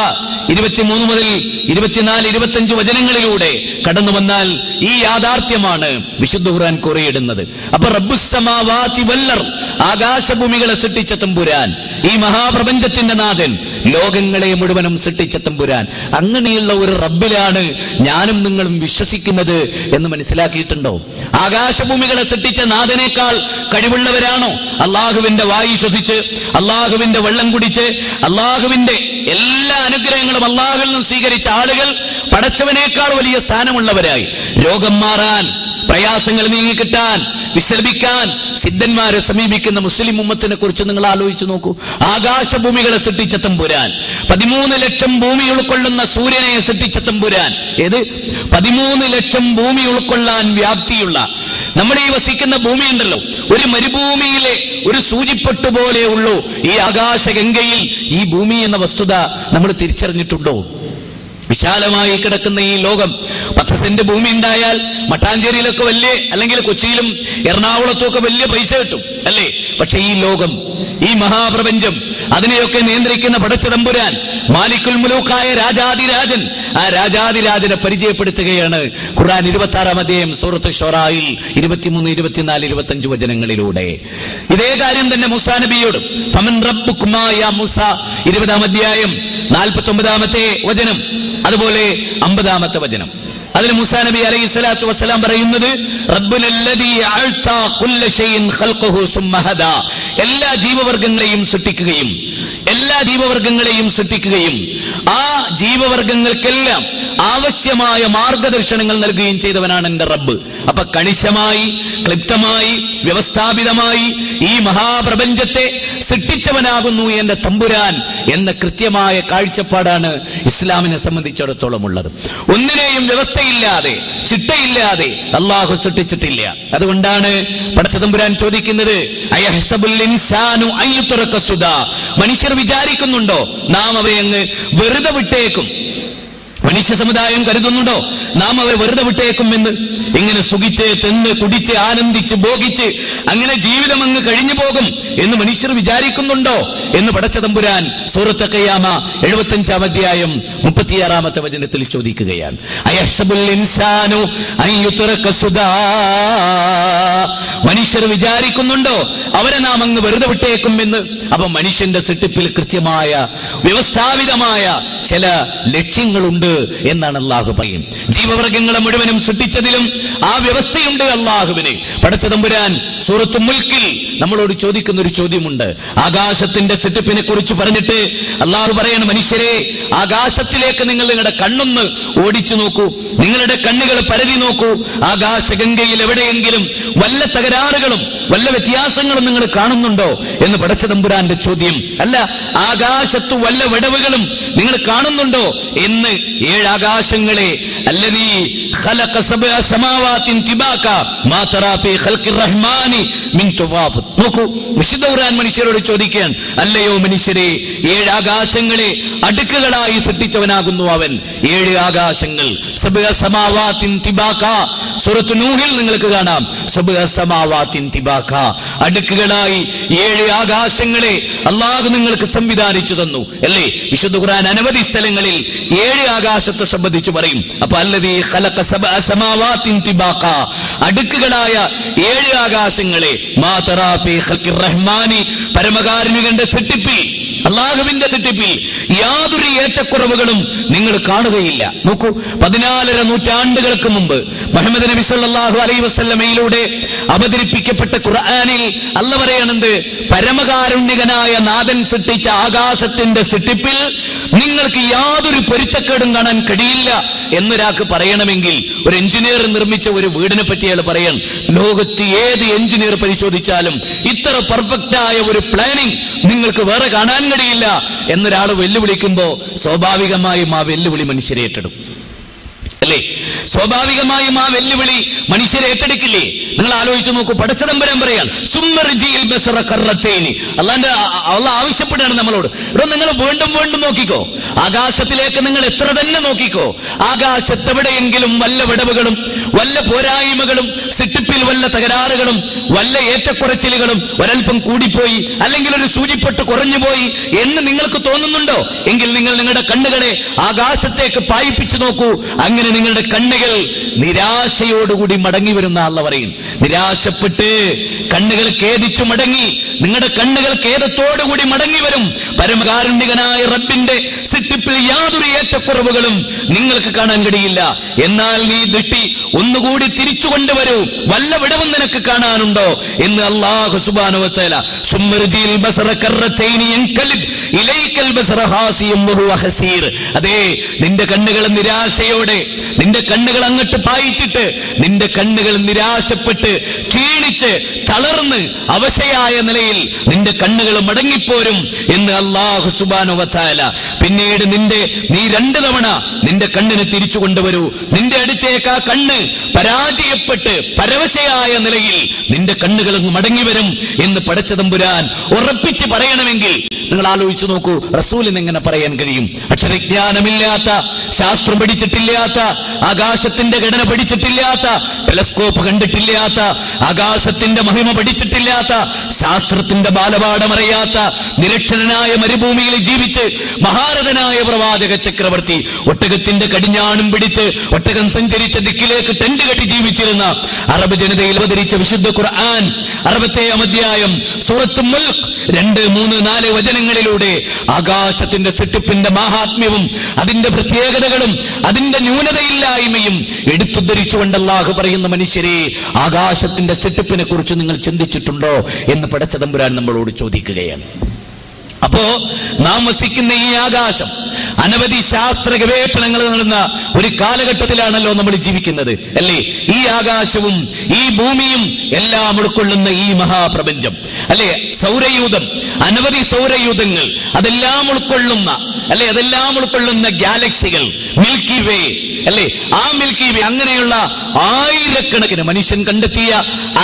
23 മുതൽ 24, 25 വചനങ്ങളിലൂടെ കടന്നു വന്നാൽ ഈ യാഥാർത്ഥ്യമാണ് വിശുദ്ധ ഖുർആൻ കുറിയിടുന്നത്. അപ്പൊ റബ്ബുസ്സമാവാതി വല്ലർ, ആകാശഭൂമികളെ സൃഷ്ടിച്ച തമ്പുരാൻ, ഈ മഹാപ്രപഞ്ചത്തിന്റെ നാഥൻ, ലോകങ്ങളെ മുഴുവനും സൃഷ്ടിച്ച തമ്പുരാൻ. അങ്ങനെയുള്ള ഒരു റബ്ബിലാണ് ഞാനും നിങ്ങളും വിശ്വസിക്കുന്നത് എന്ന് മനസ്സിലാക്കിയിട്ടുണ്ടോ? ആകാശഭൂമികളെ സൃഷ്ടിച്ച നാഥനേക്കാൾ കഴിവുള്ളവരാണോ? അള്ളാഹുവിന്റെ വായു ശ്വസിച്ച്, അള്ളാഹുവിന്റെ വെള്ളം കുടിച്ച്, അള്ളാഹുവിന്റെ എല്ലാ അനുഗ്രഹങ്ങളും അള്ളാഹുവിൽ നിന്നും സ്വീകരിച്ച ആളുകൾ പടച്ചവനേക്കാൾ വലിയ സ്ഥാനമുള്ളവരായി. രോഗം മാറാൻ, പ്രയാസങ്ങൾ നീങ്ങിക്കിട്ടാൻ, വിശ്രമിക്കാൻ സിദ്ധന്മാരെ സമീപിക്കുന്ന മുസ്ലിം ഉമ്മത്തിനെ കുറിച്ച് നിങ്ങൾ ആലോചിച്ചു നോക്കൂ. ആകാശഭൂമികളെ സൃഷ്ടിച്ച തമ്പുരാൻ, 13 ലക്ഷം ഭൂമി ഉൾക്കൊള്ളുന്ന സൂര്യനെ സൃഷ്ടിച്ച തമ്പുരാൻ, ഏത് 13 ലക്ഷം ഭൂമി ഉൾക്കൊള്ളാൻ വ്യാപ്തിയുള്ള നമ്മുടെ ഈ വസിക്കുന്ന ഭൂമി ഉണ്ടല്ലോ, ഒരു മരുഭൂമിയിലെ ഒരു സൂചിപ്പൊട്ട് പോലെ ഉള്ളൂ ഈ ആകാശഗംഗയിൽ ഈ ഭൂമി എന്ന വസ്തുത നമ്മൾ തിരിച്ചറിഞ്ഞിട്ടുണ്ടോ? വിശാലമായി കിടക്കുന്ന ഈ ലോകം, 10 സെന്റ് ഭൂമി ഉണ്ടായാൽ മട്ടാഞ്ചേരിയിലൊക്കെ വലിയ, അല്ലെങ്കിൽ കൊച്ചിയിലും എറണാകുളത്തും ഒക്കെ വലിയ പൈസ കിട്ടും അല്ലേ? പക്ഷെ ഈ ലോകം, ഈ മഹാപ്രപഞ്ചം, അതിനെയൊക്കെ നിയന്ത്രിക്കുന്ന പടച്ചതമ്പുരാൻ, മാലിക്കുൽ മുലൂക്കായ രാജാതിരാജൻ, ആ രാജാതിരാജനെ പരിചയപ്പെടുത്തുകയാണ് ഖുർആൻ 26-ാം അധ്യായം സൂറത്ത് ശുറായിൽ 23, 24, 25 വചനങ്ങളിലൂടെ. ഇതേ കാര്യം തന്നെ മൂസാ നബിയോട്, ഫമൻ റബ്ബുകുമാ യാ മൂസ 20-ാം അധ്യായം 49-ാമത്തെ വചനം, അതുപോലെ 50-ാമത്തെ വചനം. അതിൽ മൂസാ നബി അലൈഹി സ്വലാത്തു വസ്സലാം പറയുന്നത്, റബ്ബുനല്ലദീ അഅ്താ കുല്ല ഷൈഇൻ ഖൽഖഹു സുമ്മ ഹദാ, എല്ലാ ജീവവർഗങ്ങളെയും സൃഷ്ടിക്കുകയും ആ ജീവവർഗങ്ങൾക്കെല്ലാം ആവശ്യമായ മാർഗദർശനങ്ങൾ നൽകുകയും ചെയ്തവനാണ് എന്റെ റബ്ബ്. അപ്പൊ കണിശമായി, ക്ലിപ്തമായി, വ്യവസ്ഥാപിതമായി ഈ മഹാപ്രപഞ്ചത്തെ സൃഷ്ടിച്ചവനാകുന്നു എന്റെ തമ്പുരാൻ എന്ന കൃത്യമായ കാഴ്ചപ്പാടാണ് ഇസ്ലാമിനെ സംബന്ധിച്ചിടത്തോളം ഉള്ളത്. ഒന്നിനെയും വ്യവസ്ഥയില്ലാതെ, ചിട്ടയില്ലാതെ അള്ളാഹു സൃഷ്ടിച്ചിട്ടില്ല. അതുകൊണ്ടാണ് പടച്ച തമ്പുരാൻ ചോദിക്കുന്നത്, അയഹ്സബുൽ ഇൻസാനു അയ്യുത്രക സുദാ, മനുഷ്യർ വിചാരിക്കുന്നുണ്ടോ നാം അവയെ അങ്ങ് വെറുതെ വിട്ടേക്കും? മനുഷ്യ സമുദായം കരുതുന്നുണ്ടോ നാം അവരെ വെറുതെ വിട്ടേക്കും എന്ന്? ഇങ്ങനെ സുഖിച്ച്, തിന്ന്, കുടിച്ച്, ആനന്ദിച്ച്, ഭോഗിച്ച് അങ്ങനെ ജീവിതം അങ്ങ് കഴിഞ്ഞു പോകും എന്ന് മനുഷ്യർ വിചാരിക്കുന്നുണ്ടോ എന്ന് പടച്ച തമ്പുരാൻ സൂറത്ത് ഖിയാമ 75-ാം അധ്യായം 36-ാമത്തെ വചനത്തിൽ ചോദിക്കുകയാണ്. അയഹ്സബുൽ ഇൻസാനു അയ്യുത്രക സുദാ, മനുഷ്യർ വിചാരിക്കുന്നുണ്ടോ അവരെ നാം അങ്ങ് വെറുതെ വിട്ടേക്കും എന്ന്? അപ്പൊ മനുഷ്യന്റെ സൃഷ്ടിപ്പിൽ കൃത്യമായ, വ്യവസ്ഥാപിതമായ ചില ലക്ഷ്യങ്ങളുണ്ട് എന്നാണ് അള്ളാഹു പറയും. ജീവവർഗങ്ങളെ മുഴുവനും സൃഷ്ടിച്ചതിലും ആ വ്യവസ്ഥയുണ്ട് അള്ളാഹുവിന്. പടച്ച തമ്പുരാൻ സൂറത്ത് മുൽക്കിൽ നമ്മളോട് ചോദിക്കുന്ന ഒരു ചോദ്യമുണ്ട്. ആകാശത്തിന്റെ സൃഷ്ടിപ്പിനെ കുറിച്ച് പറഞ്ഞിട്ട് അള്ളാഹു പറയണം, മനുഷ്യരെ, ആകാശത്തിലേക്ക് നിങ്ങൾ നിങ്ങളുടെ കണ്ണൊന്ന് ഓടിച്ചു നോക്കൂ, നിങ്ങളുടെ കണ്ണുകൾ പരതി നോക്കൂ. ആകാശഗംഗയിൽ എവിടെയെങ്കിലും വല്ല തകരാറുകളും വല്ല വ്യത്യാസങ്ങളും നിങ്ങൾ കാണുന്നുണ്ടോ എന്ന് പടച്ച തമ്പുരാന്റെ ചോദ്യം. അല്ല, ആകാശത്ത് വല്ല വിടവുകളും നിങ്ങൾ കാണുന്നുണ്ടോ എന്ന് 7 ആകാശങ്ങളെ, അല്ലദീ ഖലഖ സബഅ സമാവാതിൻ തിബാക മാ തറാ ഫീ ഖൽഖിർ റഹ്മാനി മിൻ തുവാഫത്ത്. നോക്കൂ, വിശുദ്ധ ഖുർആൻ മനുഷ്യരോട് ചോദിക്കുകയാണ്, അല്ലയോ മനുഷ്യരെ, 7 ആകാശങ്ങളെ അടുക്കുകളായി സൃഷ്ടിച്ചവനാകുന്നു അവൻ. 7 ആകാശങ്ങൾ, സബഅ സമാവാതിൻ തിബാക, സൂറത്ത് നൂഹിൽ നിങ്ങൾക്ക് കാണാം, സബഅ സമാവാതിൻ തിബാക, അടുക്കുകളായി 7 ആകാശങ്ങളെ അല്ലാഹു നിങ്ങൾക്ക് സംവിധാനിച്ചു തന്നു അല്ലേ? വിശുദ്ധ ഖുർആൻ അനവധി സ്ഥലങ്ങളിൽ 7 ആകാശത്തെ സംബന്ധിച്ച് പറയും. അപ്പൊ അല്ലദീ ഖലഖ സബഅ സമാവാതിൻ തിബാക, അടുക്കുകളായ 7 ആകാശങ്ങളെ, മാ തറാ ഫീ ഖൽഖിർ റഹ്മാനി, പരമകാരുണികന്റെ സൃഷ്ടിപ്പിൽ, അള്ളാഹുവിന്റെ സൃഷ്ടിപ്പിൽ യാതൊരു ഏറ്റക്കുറവുകളും നിങ്ങൾ കാണുകയില്ല. നോക്കൂ, 14 നൂറ്റാണ്ടുകൾക്ക് മുമ്പ് മുഹമ്മദ് നബി സല്ലല്ലാഹു അലൈഹി വസല്ലമയിലൂടെ അവതരിപ്പിക്കപ്പെട്ട ഖുർആനിൽ അല്ലാഹു പറയുന്നത്, പരമകാരുണ്യകനായ നാഥൻ സൃഷ്ടിച്ച ആകാശത്തിന്റെ സൃഷ്ടിപ്പിൽ നിങ്ങൾക്ക് യാതൊരു പൊരുത്തക്കേടും കാണാൻ കഴിയില്ല എന്നൊരാൾക്ക് പറയണമെങ്കിൽ, ഒരു എഞ്ചിനീയർ നിർമ്മിച്ച ഒരു വീടിനെ പറ്റി അയാൾ പറയാൻ, ലോകത്ത് ഏത് എഞ്ചിനീയർ പരിശോധിച്ചാലും ഇത്ര പെർഫെക്റ്റായ ഒരു പ്ലാനിങ് നിങ്ങൾക്ക് വേറെ കാണാൻ കഴിയില്ല എന്നൊരാൾ വെല്ലുവിളിക്കുമ്പോ സ്വാഭാവികമായും ആ വെല്ലുവിളി മനുഷ്യരെ ഏറ്റെടുക്കും അല്ലേ? സ്വാഭാവികമായും ആ വെല്ലുവിളി മനുഷ്യരെ ഏറ്റെടുക്കില്ലേ? നിങ്ങൾ ആലോചിച്ച് നോക്കൂ. പടച്ച തമ്പുരാൻ പറയാൻ, സുമ്മർജിൽ ബസറ കറത്തൈനി, അള്ളാഹ് ആവശ്യപ്പെടുകയാണ് നമ്മളോട്, നിങ്ങൾ വീണ്ടും വീണ്ടും നോക്കിക്കോ, ആകാശത്തിലേക്ക് നിങ്ങൾ എത്ര തന്നെ നോക്കിക്കോ, ആകാശത്തെവിടെയെങ്കിലും വല്ല വിടവുകളും വല്ല പോരായ്മകളും, സൃഷ്ടിപ്പിൽ വല്ല തകരാറുകളും വല്ല ഏറ്റക്കുറച്ചിലുകളും, ഒരൽപ്പം കൂടിപ്പോയി അല്ലെങ്കിൽ ഒരു സൂചിപ്പെട്ട് കുറഞ്ഞുപോയി എന്ന് നിങ്ങൾക്ക് തോന്നുന്നുണ്ടോ? എങ്കിൽ നിങ്ങൾ നിങ്ങളുടെ കണ്ണുകളെ ആകാശത്തേക്ക് പായിപ്പിച്ചു നോക്കൂ. അങ്ങനെ നിങ്ങളുടെ കണ്ണുകൾ നിരാശയോടുകൂടി മടങ്ങി വരുന്ന അല്ലാഹു പറയും. നിരാശപ്പെട്ട് കണ്ണുകൾ ഖേദിച്ചു മടങ്ങി നിങ്ങളുടെ കണ്ണുകൾ ഖേദത്തോടുകൂടി മടങ്ങി വരും. പരമകാരുണ്യകനായ റബ്ബിന്റെ സൃഷ്ടിപ്പിൽ യാതൊരു ഏറ്റക്കുറവുകളും നിങ്ങൾക്ക് കാണാൻ കഴിയില്ല. എന്നാൽ നീ ദൃഷ്ടി ഒന്നുകൂടി തിരിച്ചു കൊണ്ടുവരൂ, വല്ല വിടവും നിനക്ക് കാണാനുണ്ടോ എന്ന് അല്ലാഹു സുബ്ഹാനഹു വ തആല. സുമ്മർജിൽ ബസറ കറതൈനി യൻകലിബ് ഇലൈക്കൽ ബസറ ഹാസിയം വഹുവ ഹസീർ. അതേ, നിന്റെ കണ്ണുകൾ നിരാശയോടെ, നിന്റെ കണ്ണുകൾ അങ്ങോട്ട് പായിച്ചിട്ട്, നിന്റെ കണ്ണുകൾ നിരാശപ്പെട്ട് ക്ഷീണിച്ച് തളർന്ന് അവശയായ നിലയിൽ നിന്റെ കണ്ണുകൾ മടങ്ങിപ്പോരും എന്ന് അല്ലാഹു സുബ്ഹാനഹു വ തആല. പിന്നീട് നീ 2 തവണ നിന്റെ കണ്ണിനെ തിരിച്ചു കൊണ്ടുവരൂ. നിന്റെ അടുത്തേക്ക് ആ കണ്ണ് പരാജയപ്പെട്ട് പരവശയായ നിലയിൽ നിന്റെ കണ്ണുകൾ മടങ്ങി വരും എന്ന് പടച്ച തമ്പുരാൻ ഉറപ്പിച്ച് പറയണമെങ്കിൽ നിങ്ങൾ ആലോചിച്ചു നോക്കൂ, റസൂലിന് എങ്ങനെ പറയാൻ കഴിയും? അക്ഷരജ്ഞാനമില്ലാത്ത, ശാസ്ത്രം പഠിച്ചിട്ടില്ലാത്ത, ആകാശത്തിന്റെ ഘടന പഠിച്ചിട്ടില്ലാത്ത, ടെലസ്കോപ്പ് കണ്ടിട്ടില്ലാത്ത, ആകാശത്തിന്റെ മഹിമ പഠിച്ചിട്ടില്ലാത്ത, ശാസ്ത്രത്തിന്റെ ബാലപാഠം അറിയാത്ത, നിരക്ഷരനായ മരുഭൂമിയിൽ ജീവിച്ച് മഹാരഥനായ പ്രവാചക ചക്രവർത്തി ഒട്ടകത്തിന്റെ കടിഞ്ഞാണും പിടിച്ച് ഒട്ടകം സഞ്ചരിച്ച ദിക്കിലേക്ക് ടെന്റ് കെട്ടി ജീവിച്ചിരുന്ന അറബ് ജനതയിൽ അവതരിച്ച വിശുദ്ധ ഖുർആൻ 60-ാം അധ്യായം സൂറത്തുൽ മുൽക്ക് 2, 3, 4 വചനങ്ങളിലൂടെ ആകാശത്തിന്റെ സൃഷ്ടിപ്പിന്റെ മഹാത്മ്യവും അതിന്റെ പ്രത്യേകതകളും അതിന്റെ ന്യൂനതയില്ലായ്മയും എടുത്തുദ്ധരിച്ചുകൊണ്ട് അല്ലാഹു പറയുന്ന, മനുഷ്യരെ, ആകാശത്തിന്റെ സൃഷ്ടിപ്പിനെ കുറിച്ച് നിങ്ങൾ ചിന്തിച്ചിട്ടുണ്ടോ എന്ന് പടച്ച തമ്പുരാൻ നമ്മളോട് ചോദിക്കുകയാണ്. അപ്പോ നാം വസിക്കുന്ന ഈ ആകാശം അനവധി ശാസ്ത്ര ഗവേഷണങ്ങൾ നടന്ന ഒരു കാലഘട്ടത്തിലാണല്ലോ നമ്മൾ ജീവിക്കുന്നത്, അല്ലേ? ഈ ആകാശവും ഈ ഭൂമിയും എല്ലാം ഉൾക്കൊള്ളുന്ന ഈ മഹാപ്രപഞ്ചം, അല്ലെ? സൗരയൂഥം, അനവധി സൗരയൂഥങ്ങൾ, അതെല്ലാം ഉൾക്കൊള്ളുന്ന ഗാലക്സികൾ, മിൽക്കി വേ, അല്ലെ? ആ മിൽക്കി വേ, അങ്ങനെയുള്ള ആയിരക്കണക്കിന് മനുഷ്യൻ കണ്ടെത്തിയ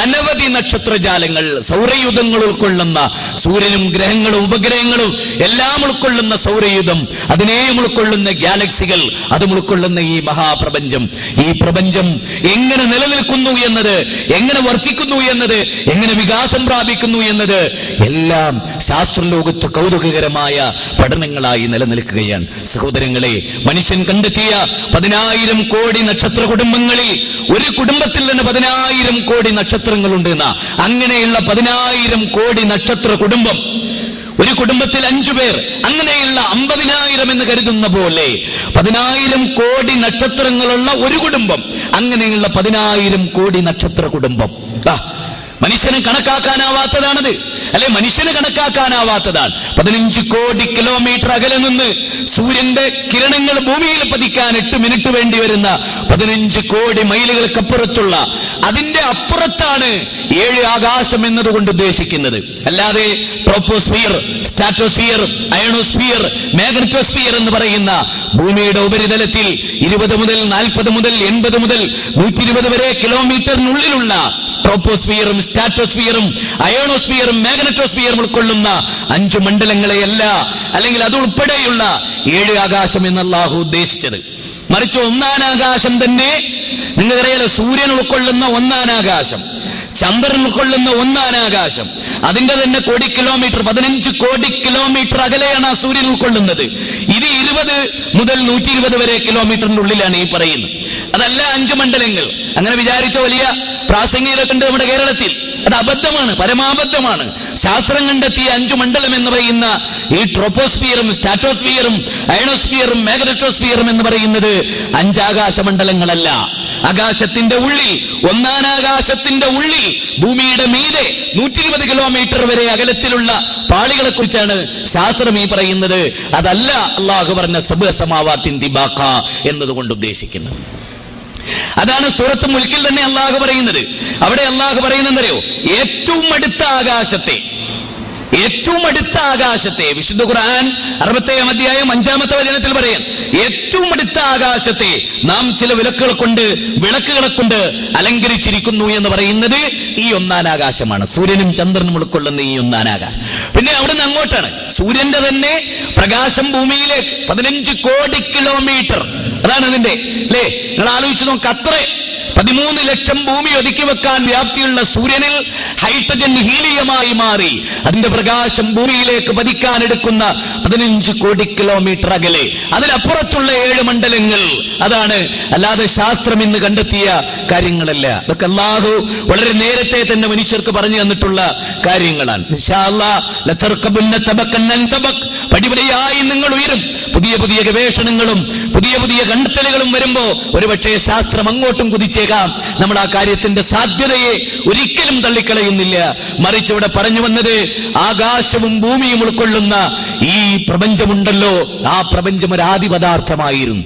അനവധി നക്ഷത്രജാലങ്ങൾ, സൗരയൂഥങ്ങൾ ഉൾക്കൊള്ളുന്ന, സൂര്യനും ഗ്രഹങ്ങളും ഉപഗ്രഹങ്ങളും എല്ലാം ഉൾക്കൊള്ളുന്ന സൗരയൂഥം, അതിനെയും ഉൾക്കൊള്ളുന്ന ഗാലക്സികൾ, അതും ഉൾക്കൊള്ളുന്ന ഈ മഹാപ്രപഞ്ചം. ഈ പ്രപഞ്ചം എങ്ങനെ നിലനിൽക്കുന്നു എന്നത്, എങ്ങനെ വർദ്ധിക്കുന്നു എന്നത്, എങ്ങനെ വികാസം പ്രാപിക്കുന്നു എന്നത് എല്ലാം ശാസ്ത്രലോകത്ത് കൗതുകകരമായ പഠനങ്ങളായി നിലനിൽക്കുകയാണ്. സഹോദരങ്ങളെ, മനുഷ്യൻ കണ്ടെത്തിയ 10,000 കോടി നക്ഷത്ര കുടുംബങ്ങളിൽ ഒരു കുടുംബത്തിൽ തന്നെ 10,000 കോടി നക്ഷത്രങ്ങളുണ്ട്. അങ്ങനെയുള്ള 10,000 കോടി നക്ഷത്ര കുടുംബം, ഒരു കുടുംബത്തിൽ 5 പേർ, അങ്ങനെയുള്ള 50,000 എന്ന് കരുതുന്ന പോലെ 10,000 കോടി നക്ഷത്രങ്ങളുള്ള ഒരു കുടുംബം, അങ്ങനെയുള്ള 10,000 കോടി നക്ഷത്ര കുടുംബം. മനുഷ്യന് കണക്കാക്കാനാവാത്തതാണത്, അല്ലെ? മനുഷ്യന് കണക്കാക്കാനാവാത്തതാണ്. 15 കോടി കിലോമീറ്റർ അകലെ നിന്ന് സൂര്യന്റെ കിരണങ്ങൾ ഭൂമിയിൽ പതിക്കാൻ 8 മിനിറ്റ് വേണ്ടി വരുന്ന 15 കോടി മൈലുകൾക്കപ്പുറത്തുള്ള, അതിന്റെ അപ്പുറത്താണ് 7 ആകാശം എന്നതുകൊണ്ട് ഉദ്ദേശിക്കുന്നത്. അല്ലാതെ ട്രോപ്പോസ്ഫിയർ, സ്ട്രാറ്റോസ്ഫിയർ, അയണോസ്ഫിയർ, മാഗ്നറ്റോസ്ഫിയർ എന്ന് പറയുന്ന ഭൂമിയുടെ ഉപരിതലത്തിൽ 20 മുതൽ 40 മുതൽ 80 മുതൽ 120 വരെ കിലോമീറ്ററിനുള്ളിലുള്ള ട്രോപ്പോസ്ഫിയറും സ്ട്രാറ്റോസ്ഫിയറും അയോണോസ്ഫിയറും മാഗ്നറ്റോസ്ഫിയറും ഉൾക്കൊള്ളുന്ന 5 മണ്ഡലങ്ങളെയല്ല, അല്ലെങ്കിൽ അതുൾപ്പെടെയുള്ള 7 ആകാശം എന്ന് അല്ലാഹു ഉദ്ദേശിച്ചത്. മറിച്ച് 1-ാം ആകാശം തന്നെ നിങ്ങൾക്കറിയാലോ, സൂര്യൻ ഉൾക്കൊള്ളുന്ന 1-ാം ആകാശം, ചന്ദ്രൻ ഉൾക്കൊള്ളുന്ന 1-ാം ആകാശം, അതിന്റെ തന്നെ കോടി കിലോമീറ്റർ, 15 കോടി കിലോമീറ്റർ അകലെയാണ് ആ സൂര്യൻ ഉൾക്കൊള്ളുന്നത്. ഇത് 20 മുതൽ 120 വരെ കിലോമീറ്ററിന്റെ ഉള്ളിലാണ് ഈ പറയുന്നത്. അതല്ല 5 മണ്ഡലങ്ങൾ. അങ്ങനെ വിചാരിച്ച വലിയ പ്രാസംഗികരൊക്കെ ഉണ്ട് നമ്മുടെ കേരളത്തിൽ. അത് അബദ്ധമാണ്, പരമാബദ്ധമാണ്. ശാസ്ത്രം കണ്ടെത്തിയ 5 മണ്ഡലം എന്ന് പറയുന്ന ഈ ട്രോപ്പോസ്ഫിയറും സ്ട്രാറ്റോസ്ഫിയറും അയണോസ്ഫിയറും മാഗ്നറ്റോസ്ഫിയറും എന്ന് പറയുന്നത് 5 ആകാശമണ്ഡലങ്ങളല്ല. ആകാശത്തിന്റെ ഉള്ളിൽ, 1-ാം ആകാശത്തിന്റെ ഉള്ളിൽ, ഭൂമിയുടെ മീതെ 120 കിലോമീറ്റർ വരെ അകലത്തിലുള്ള പാളികളെ കുറിച്ചാണ് ശാസ്ത്രം ഈ പറയുന്നത്. അതല്ല അല്ലാഹു പറഞ്ഞ സബ്അ സമാവാത്തിൻ തിബാഖ എന്നതുകൊണ്ട് ഉദ്ദേശിക്കുന്നത്. അതാണ് സൂറത്ത് മുൽക്കിൽ തന്നെ അല്ലാഹു പറയുന്നത്. അവിടെ അല്ലാഹു പറയുന്നതെന്തറിയോ? ഏറ്റവും അടുത്ത ആകാശത്തെ വിശുദ്ധ ഖുർആൻ 60-ാം അധ്യായം 5-ാമത്തെ വചനത്തിൽ പറയാൻ, ഏറ്റവും അടുത്ത ആകാശത്തെ നാം ചില വിളക്കുകളെ കൊണ്ട് അലങ്കരിച്ചിരിക്കുന്നു എന്ന് പറയുന്നത് ഈ 1-ാം ആകാശമാണ്. സൂര്യനും ചന്ദ്രനും ഉൾക്കൊള്ളുന്ന ഈ 1-ാം ആകാശം. പിന്നെ അവിടെ നിന്ന് അങ്ങോട്ടാണ് സൂര്യന്റെ തന്നെ പ്രകാശം ഭൂമിയിലേക്ക് 15 കോടി കിലോമീറ്റർ. അതാണ് അതിന്റെ, അല്ലേ? നിങ്ങൾ ആലോചിച്ച് നോക്ക്, അത്ര 13 ലക്ഷം ഭൂമി ഒതുക്കി വെക്കാൻ വ്യാപ്തിയുള്ള സൂര്യനിൽ ഹൈഡ്രജൻ ഹീലിയമായി മാറി അതിന്റെ പ്രകാശം ഭൂമിയിലേക്ക് പതിക്കാൻ എടുക്കുന്ന 15 കോടി കിലോമീറ്റർ അകലെ, അതിനപ്പുറത്തുള്ള 7 മണ്ഡലങ്ങൾ. അതാണ്, അല്ലാതെ ശാസ്ത്രം ഇന്ന് കണ്ടെത്തിയ കാര്യങ്ങളല്ല. ഇതൊക്കെ അല്ലാഹു വളരെ നേരത്തെ തന്നെ മനുഷ്യർക്ക് പറഞ്ഞു തന്നിട്ടുള്ള കാര്യങ്ങളാണ്. ഇൻഷാ അല്ലാഹ് ലതർകബുന്ന തബഖൻ അൻ തബഖ്, പടിപടിയായി നിങ്ങൾ ഉയരും. പുതിയ പുതിയ ഗവേഷണങ്ങളും പുതിയ പുതിയ കണ്ടെത്തലുകളും വരുമ്പോ ഒരുപക്ഷെ ശാസ്ത്രം അങ്ങോട്ടും കുതിച്ചേക്കാം. നമ്മൾ ആ കാര്യത്തിന്റെ സാധ്യതയെ ഒരിക്കലും തള്ളിക്കളയുന്നില്ല. മറിച്ച് ഇവിടെ പറഞ്ഞു വന്നത് ആകാശവും ഭൂമിയും ഉൾക്കൊള്ളുന്ന ഈ പ്രപഞ്ചമുണ്ടല്ലോ, ആ പ്രപഞ്ചം ഒരാദി പദാർത്ഥമായിരുന്നു,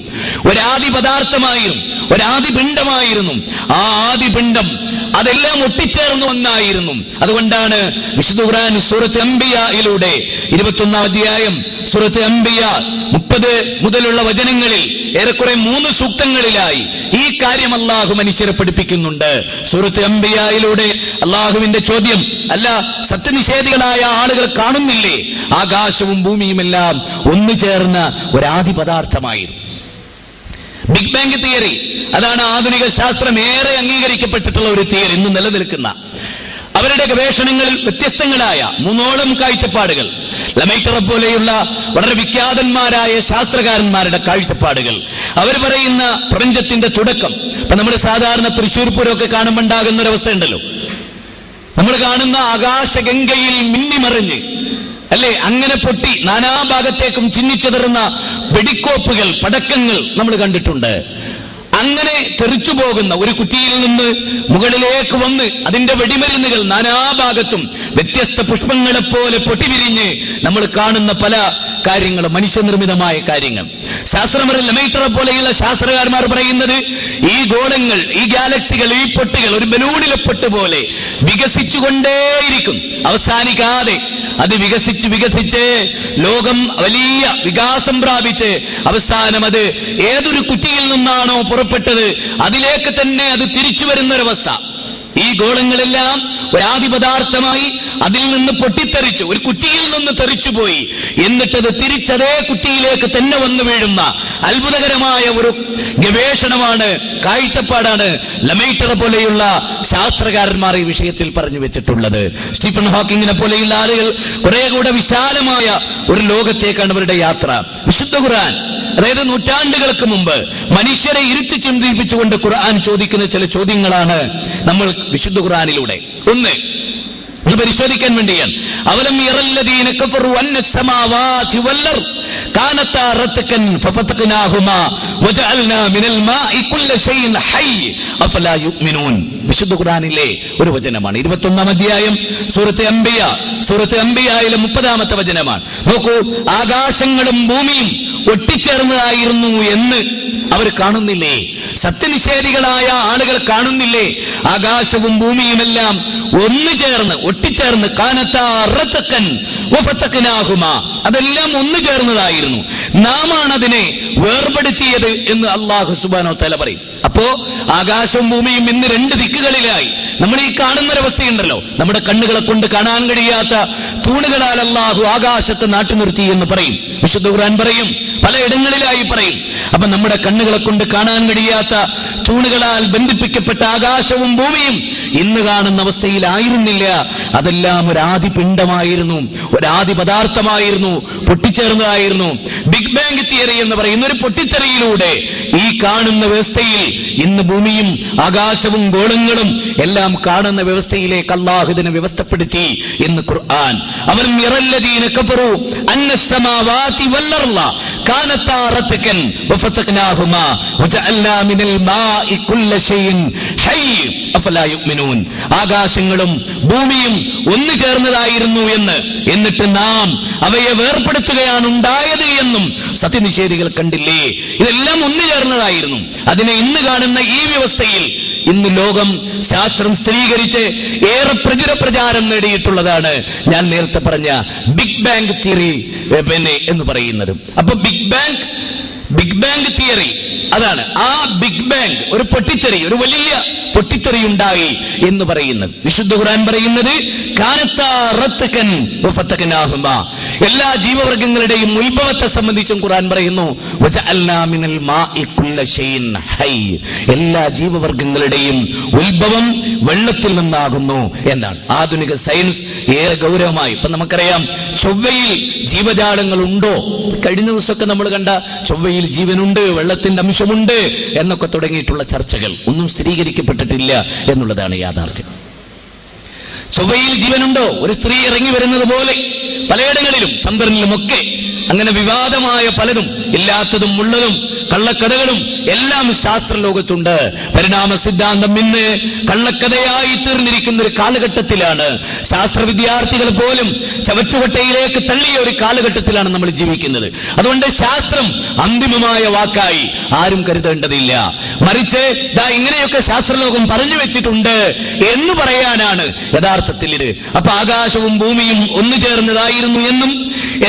ഒരാദി പിണ്ഡമായിരുന്നു. ആ ആദി പിണ്ഡം അതെല്ലാം ഒട്ടിച്ചേർന്ന് ഒന്നായിരുന്നു. അതുകൊണ്ടാണ് വിശുദ്ധ ഖുർആൻ സൂറത്ത് അംബിയായിലൂടെ 21 അധ്യായം സൂറത്ത് അംബിയ 30 മുതലുള്ള വചനങ്ങളിൽ ഏറെക്കുറെ 3 സൂക്തങ്ങളിലായി ഈ കാര്യം അല്ലാഹു മനുഷ്യരെ പഠിപ്പിക്കുന്നുണ്ട്. സൂറത്ത് അംബിയായിലൂടെ അല്ലാഹുവിന്റെ ചോദ്യം, അല്ല സത്യനിഷേധികളായ ആളുകൾ കാണുന്നില്ലേ ആകാശവും ഭൂമിയുമെല്ലാം ഒന്നു ചേർന്ന ഒരാദി പദാർത്ഥമായിരുന്നു. ബിഗ് ബാങ് തിയറി, അതാണ് ആധുനിക ശാസ്ത്രം ഏറെ അംഗീകരിക്കപ്പെട്ടിട്ടുള്ള ഒരു തിയറി. ഇന്ന് നിലനിൽക്കുന്ന അവരുടെ ഗവേഷണങ്ങളിൽ വ്യത്യസ്തങ്ങളായ 3ഓളം കാഴ്ചപ്പാടുകൾ, ലമൈറ്ററെ പോലെയുള്ള വളരെ വിഖ്യാതന്മാരായ ശാസ്ത്രകാരന്മാരുടെ കാഴ്ചപ്പാടുകൾ. അവർ പറയുന്ന പ്രപഞ്ചത്തിന്റെ തുടക്കം, ഇപ്പൊ നമ്മൾ സാധാരണ തൃശ്ശൂർ പൂരമൊക്കെ കാണുമ്പോൾ ഉണ്ടാകുന്ന ഒരവസ്ഥ ഉണ്ടല്ലോ, നമ്മൾ കാണുന്ന ആകാശഗംഗയിൽ മിന്നിമറിഞ്ഞ് അല്ലെ, അങ്ങനെ പൊട്ടി നാനാഭാഗത്തേക്കും ചിന്നിച്ചെതറുന്ന വെടിക്കോപ്പുകൾ, പടക്കങ്ങൾ നമ്മൾ കണ്ടിട്ടുണ്ട്. അങ്ങനെ തെറിച്ചു പോകുന്ന ഒരു കുറ്റിയിൽ നിന്ന് മുകളിലേക്ക് വന്ന് അതിന്റെ വെടിമരുന്നുകൾ നാനാഭാഗത്തും വ്യത്യസ്ത പുഷ്പങ്ങളെ പോലെ പൊട്ടിവിരിഞ്ഞ് നമ്മൾ കാണുന്ന പല കാര്യങ്ങളും മനുഷ്യനിർമ്മിതമായ കാര്യങ്ങൾ. ശാസ്ത്രമർ ലമൈറ്ററെ പോലെയുള്ള ശാസ്ത്രകാരന്മാർ പറയുന്നത് ഈ ഗോളങ്ങൾ, ഈ ഗാലക്സികൾ, ഈ പൊട്ടുകൾ ഒരു ബലൂണിലെ പൊട്ട് പോലെ വികസിച്ചുകൊണ്ടേയിരിക്കും, അവസാനിക്കാതെ അത് വികസിച്ച് ലോകം വലിയ വികാസം പ്രാപിച്ച് അവസാനം അത് ഏതൊരു കുറ്റിയിൽ നിന്നാണോ പുറപ്പെട്ടത് അതിലേക്ക് തന്നെ അത് തിരിച്ചു വരുന്നൊരവസ്ഥ. ഈ ഗോളങ്ങളെല്ലാം ഒരാദി പദാർത്ഥമായി അതിൽ നിന്ന് പൊട്ടിത്തെറിച്ചു, ഒരു കുറ്റിയിൽ നിന്ന് തെറിച്ചുപോയി, എന്നിട്ടത് തിരിച്ചതേ കുറ്റിയിലേക്ക് തന്നെ വന്നു വീഴുന്ന അത്ഭുതകരമായ ഒരു ഗവേഷണമാണ്, കാഴ്ചപ്പാടാണ് ലമൈറ്ററെ പോലെയുള്ള ശാസ്ത്രകാരന്മാർ ഈ വിഷയത്തിൽ പറഞ്ഞു വെച്ചിട്ടുള്ളത്. സ്റ്റീഫൻ ഹോക്കിങ്ങിനെ പോലെയുള്ള ആളുകൾ കുറെ കൂടെ വിശാലമായ ഒരു ലോകത്തേക്കാണ് അവരുടെ യാത്ര. വിശുദ്ധ ഖുർആൻ, അതായത് നൂറ്റാണ്ടുകൾക്ക് മുമ്പ് മനുഷ്യരെ ഇരുത്തി ചിന്തിപ്പിച്ചുകൊണ്ട് ഖുർആൻ ചോദിക്കുന്ന ചില ചോദ്യങ്ങളാണ് നമ്മൾ വിശുദ്ധ ഖുർആനിലൂടെ ഒന്ന് പരിശോധിക്കാൻ വേണ്ടിയാണ്. അവലം യറല്ലദീന കഫറു അന്നസ് സമാവാതി വൽ അർദ് കാനതാ റത്കൻ ഫഫതഖ്നാഹുമാ വജഅൽനാ മിനൽ മാഇ കുല്ല ഷൈഇൻ ഹയ്യ് അഫലാ യുഅ്മിനൂൻ. വിശുദ്ധ ഖുർആനിലെ ഒരു വചനമാണ്. 21 അധ്യായം സൂറത്ത് അംബിയയിലെ 30-ാമത്തെ വചനമാണ്. നോക്കൂ, ആകാശങ്ങളും ഭൂമിയും ഒട്ടിച്ചേർന്നതായിരുന്നു എന്ന് അവർ കാണുന്നില്ലേ? സത്യനിഷേധികളായ ആളുകൾ കാണുന്നില്ലേ? ആകാശവും ഭൂമിയുമെല്ലാം ഒന്നു ചേർന്ന് ഒട്ടിച്ചേർന്ന് അതെല്ലാം ഒന്നു ചേർന്നതായിരുന്നു, നാമാണ് അതിനെ വേർപെടുത്തിയത് എന്ന് അല്ലാഹു സുബ്ഹാനഹു വ തആല പറയും. അപ്പോ ആകാശവും ഭൂമിയും ഇന്ന് 2 ദിക്കുകളിലായി. നമ്മൾ ഈ കാണുന്നൊരവസ്ഥയുണ്ടല്ലോ, നമ്മുടെ കണ്ണുകളെ കൊണ്ട് കാണാൻ കഴിയാത്ത തൂണുകളാൽ അല്ലാഹു ആകാശത്തെ നാട്ടി നിർത്തി എന്ന് പറയും. വിശുദ്ധ ഖുർആൻ പറയും, പലയിടങ്ങളിലായി പറയും. അപ്പൊ നമ്മുടെ കണ്ണുകളെ കൊണ്ട് കാണാൻ കഴിയാത്ത തൂണുകളാൽ ബന്ധിപ്പിക്കപ്പെട്ട ആകാശവും ഭൂമിയും ഇന്ന് കാണുന്ന അവസ്ഥയിലായിരുന്നില്ല. അതെല്ലാം ഒരാദി പിണ്ഡമായിരുന്നു, ഒരാദി പദാർത്ഥമായിരുന്നു, പൊട്ടിച്ചേർന്നതായിരുന്നു. ബിഗ് ബാങ് തിയറി എന്ന് പറയുന്ന ഒരു പൊട്ടിത്തെറിയിലൂടെ ഈ കാണുന്ന വ്യവസ്ഥയിൽ ഇന്ന് ഭൂമിയും ആകാശവും ഗോളങ്ങളും എല്ലാം കാണുന്ന വ്യവസ്ഥയിലേക്ക് അല്ലാഹു ഇതിനെ വ്യവസ്ഥപ്പെടുത്തി എന്ന് ഖുർആൻ. അവലം യറല്ലദീന കഫറു അന്നസ് സമാവാതി വൽ അർള കാനതാ റത്കൻ വഫതഖ്നാഹുമാ വജഅൽനാ മിനൽ മാഇ കുല്ല ഷൈഇൻ ഹയ്യ് അഫലാ യുഅ്മിനൂൻ. ആകാശങ്ങളും ഭൂമിയും ഒന്നു ചേർന്നതായിരുന്നു എന്ന്, എന്നിട്ട് നാം അവയെ വേർപെടുത്തുകയാണ് ഉണ്ടായത് എന്നും സത്യനിഷേധികൾ കണ്ടില്ലേ? ഇതെല്ലാം ഒന്നു ചേർന്നതായിരുന്നു. അതിനെ ഇന്ന് കാണുന്ന ഈ വ്യവസ്ഥയിൽ ഇന്ന് ലോകം ശാസ്ത്രം സ്ഥിരീകരിച്ച് ഏറെ പ്രചാരം നേടിയിട്ടുള്ളതാണ് ഞാൻ നേരത്തെ പറഞ്ഞ ബിഗ് ബാങ് തിയറി എന്ന് പറയുന്നത്. അപ്പൊ ബിഗ് ബാങ് തിയറി അതാണ്. ആ ബിഗ് ബാങ് ഒരു പൊട്ടിത്തെറി, ഒരു വലിയ പൊട്ടിത്തെറിയുണ്ടായി എന്ന് പറയുന്നത്. വിശുദ്ധ ഖുർആൻ പറയുന്നത് എല്ലാ ജീവവർഗങ്ങളുടെയും ഉത്ഭവത്തെ സംബന്ധിച്ചും ഖുർആൻ പറയുന്നു എല്ലാ ജീവവർഗങ്ങളുടെയും ഉത്ഭവം വെള്ളത്തിൽ നിന്നാകുന്നു എന്നാണ്. ആധുനിക സയൻസ് ഏറെ ഗൗരവമായി ഇപ്പൊ നമുക്കറിയാം ചൊവ്വയിൽ ജീവജാലങ്ങൾ ഉണ്ടോ. കഴിഞ്ഞ ദിവസമൊക്കെ നമ്മൾ കണ്ട ചൊവ്വയിൽ ജീവനുണ്ട്, വെള്ളത്തിന്റെ അംശമുണ്ട് എന്നൊക്കെ തുടങ്ങിയിട്ടുള്ള ചർച്ചകൾ ഒന്നും സ്ഥിരീകരിക്കപ്പെട്ടിട്ടില്ല എന്നുള്ളതാണ് യാഥാർത്ഥ്യം. ചൊവ്വയിൽ ജീവനുണ്ടോ? ഒരു സ്ത്രീ ഇറങ്ങി വരുന്നത് പോലെ പലയിടങ്ങളിലും ചന്ദ്രനിലുമൊക്കെ അങ്ങനെ വിവാദമായ പലതും, ഇല്ലാത്തതും ഉള്ളതും കള്ളക്കഥകളും എല്ലാം ശാസ്ത്രലോകത്തുണ്ട്. പരിണാമ സിദ്ധാന്തം ഇന്ന് കള്ളക്കഥയായി തീർന്നിരിക്കുന്ന ഒരു കാലഘട്ടത്തിലാണ്. ശാസ്ത്ര വിദ്യാർത്ഥികൾ പോലും ചവറ്റുകൊട്ടയിലേക്ക് തള്ളിയ ഒരു കാലഘട്ടത്തിലാണ് നമ്മൾ ജീവിക്കുന്നത്. അതുകൊണ്ട് ശാസ്ത്രം അന്തിമമായ വാക്കായി ആരും കരുതേണ്ടതില്ല. മറിച്ച് ഇങ്ങനെയൊക്കെ ശാസ്ത്രലോകം പറഞ്ഞു വെച്ചിട്ടുണ്ട് എന്ന് പറയാനാണ് യഥാർത്ഥത്തിൽ ഇത്. അപ്പൊ ആകാശവും ഭൂമിയും ഒന്നു ചേർന്നതായിരുന്നു എന്നും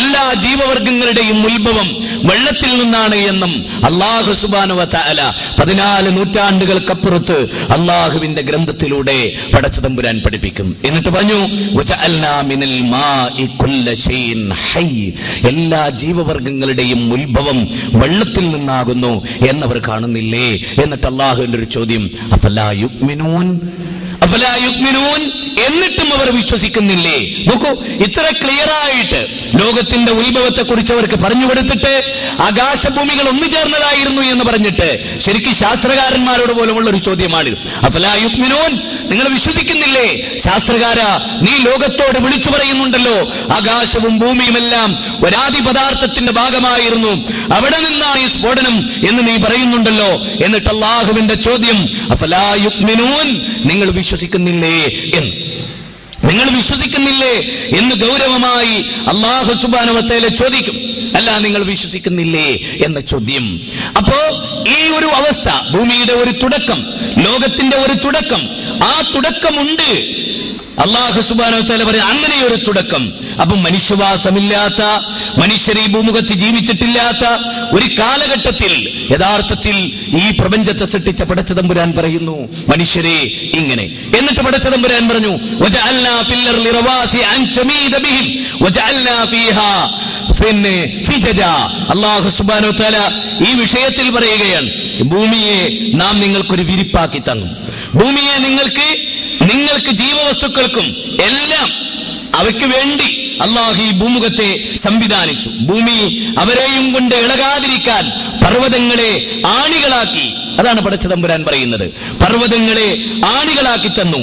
എല്ലാ ജീവവർഗങ്ങളുടെയും ഉത്ഭവം വെള്ളത്തിൽ നിന്നാണ് എന്നും അല്ലാഹു സുബ്ഹാനഹു വ തആല 14 നൂറ്റാണ്ടുകൾക്കപ്പുറത്ത് അല്ലാഹുവിന്റെ ഗ്രന്ഥത്തിലൂടെ പടച്ചതമ്പുരാൻ പഠിപ്പിക്കും. എന്നിട്ട് പറഞ്ഞു വജഅൽനാ മിനൽ മാഇ കുല്ല ശൈഇൻ ഹയ്യ്, എല്ലാ ജീവവർഗങ്ങളുടെയും ഉത്ഭവം വെള്ളത്തിൽ നിന്നാകുന്നു എന്നവർ കാണുന്നില്ലേ? എന്നിട്ട് അല്ലാഹുവിന്റെ ഒരു ചോദ്യം, അഫലാ യുഅ്മിനൂൻ, അഫലാ യുഅ്മിനൂൻ, എന്നിട്ടും അവർ വിശ്വസിക്കുന്നില്ലേ? നോക്കൂ, ഇത്ര ക്ലിയർ ആയിട്ട് ലോകത്തിന്റെ ഉത്ഭവത്തെ കുറിച്ച് അവർക്ക് പറഞ്ഞു കൊടുത്തിട്ട് ആകാശഭൂമികൾ ഒന്നു ചേർന്നതായിരുന്നു എന്ന് പറഞ്ഞിട്ട് ശരിക്കും ശാസ്ത്രകാരന്മാരോട് പോലുമുള്ള ഒരു ചോദ്യമാണ്. അഫലാ യുഅ്മിനൂൻ, നിങ്ങൾ വിശ്വസിക്കുന്നില്ലേ? ശാസ്ത്രകാര, നീ ലോകത്തോട് വിളിച്ചു പറയുന്നുണ്ടല്ലോ ആകാശവും ഭൂമിയുമെല്ലാം ഒരാദി പദാർത്ഥത്തിന്റെ ഭാഗമായിരുന്നു, അവിടെ നിന്നാണ് ഈ സ്ഫോടനം എന്ന് നീ പറയുന്നുണ്ടല്ലോ. എന്നിട്ട് അല്ലാഹുവിന്റെ ചോദ്യം, അഫലാ യുഅ്മിനൂൻ, നിങ്ങൾ വിശ്വസിക്കുന്നില്ലേ എന്ന്. നിങ്ങൾ വിശ്വസിക്കുന്നില്ലേ എന്ന് ഗൗരവമായി അല്ലാഹു സുബ്ഹാനഹു വ തആല ചോദിക്കും. അല്ല, നിങ്ങൾ വിശ്വസിക്കുന്നില്ലേ എന്ന ചോദ്യം. അപ്പോ ഈ ഒരു അവസ്ഥ, ഭൂമിയുടെ ഒരു തുടക്കം, ലോകത്തിന്റെ ഒരു തുടക്കം, ആ തുടക്കമുണ്ട്. അല്ലാഹു സുബ്ഹാനഹു വ തആല പറയും അങ്ങനെ ഒരു തുടക്കം. അപ്പൊ മനുഷ്യവാസമില്ലാത്ത, മനുഷ്യർ ഈ ഭൂമുഖത്ത് ജീവിച്ചിട്ടില്ലാത്ത ഒരു കാലഘട്ടത്തിൽ യഥാർത്ഥത്തിൽ ഈ പ്രപഞ്ചത്തെ സൃഷ്ടിച്ച പടച്ചതമ്പുരാൻ പറയുന്നു മനുഷ്യരെ ഇങ്ങനെ. എന്നിട്ട് പടച്ചതമ്പുരാൻ പറഞ്ഞു വജഅൽനാ ഫിൽ അർളി റവാസി അൻ തമീദ ബിഹിം വജഅൽനാ ഫീഹാ ഫിജജാ. അല്ലാഹു സുബ്ഹാനഹു വ തആല ഈ വിഷയത്തിൽ പറയുകയാണ്, ഭൂമിയെ നാം നിങ്ങൾക്കൊരു വിരിപ്പാക്കി തന്നു. ഭൂമിയെ നിങ്ങൾക്ക് ജീവവസ്തുക്കൾക്കും എല്ലാം അവയ്ക്ക് വേണ്ടി അല്ലാഹു ഈ ഭൂമുഖത്തെ സംവിധാനിച്ചു. ഭൂമി അവരെയും കൊണ്ട് ഇളകാതിരിക്കാൻ പർവ്വതങ്ങളെ ആണികളാക്കി. അതാണ് പടച്ചതമ്പുരാൻ പറയുന്നത്, പർവ്വതങ്ങളെ ആണികളാക്കി തന്നു.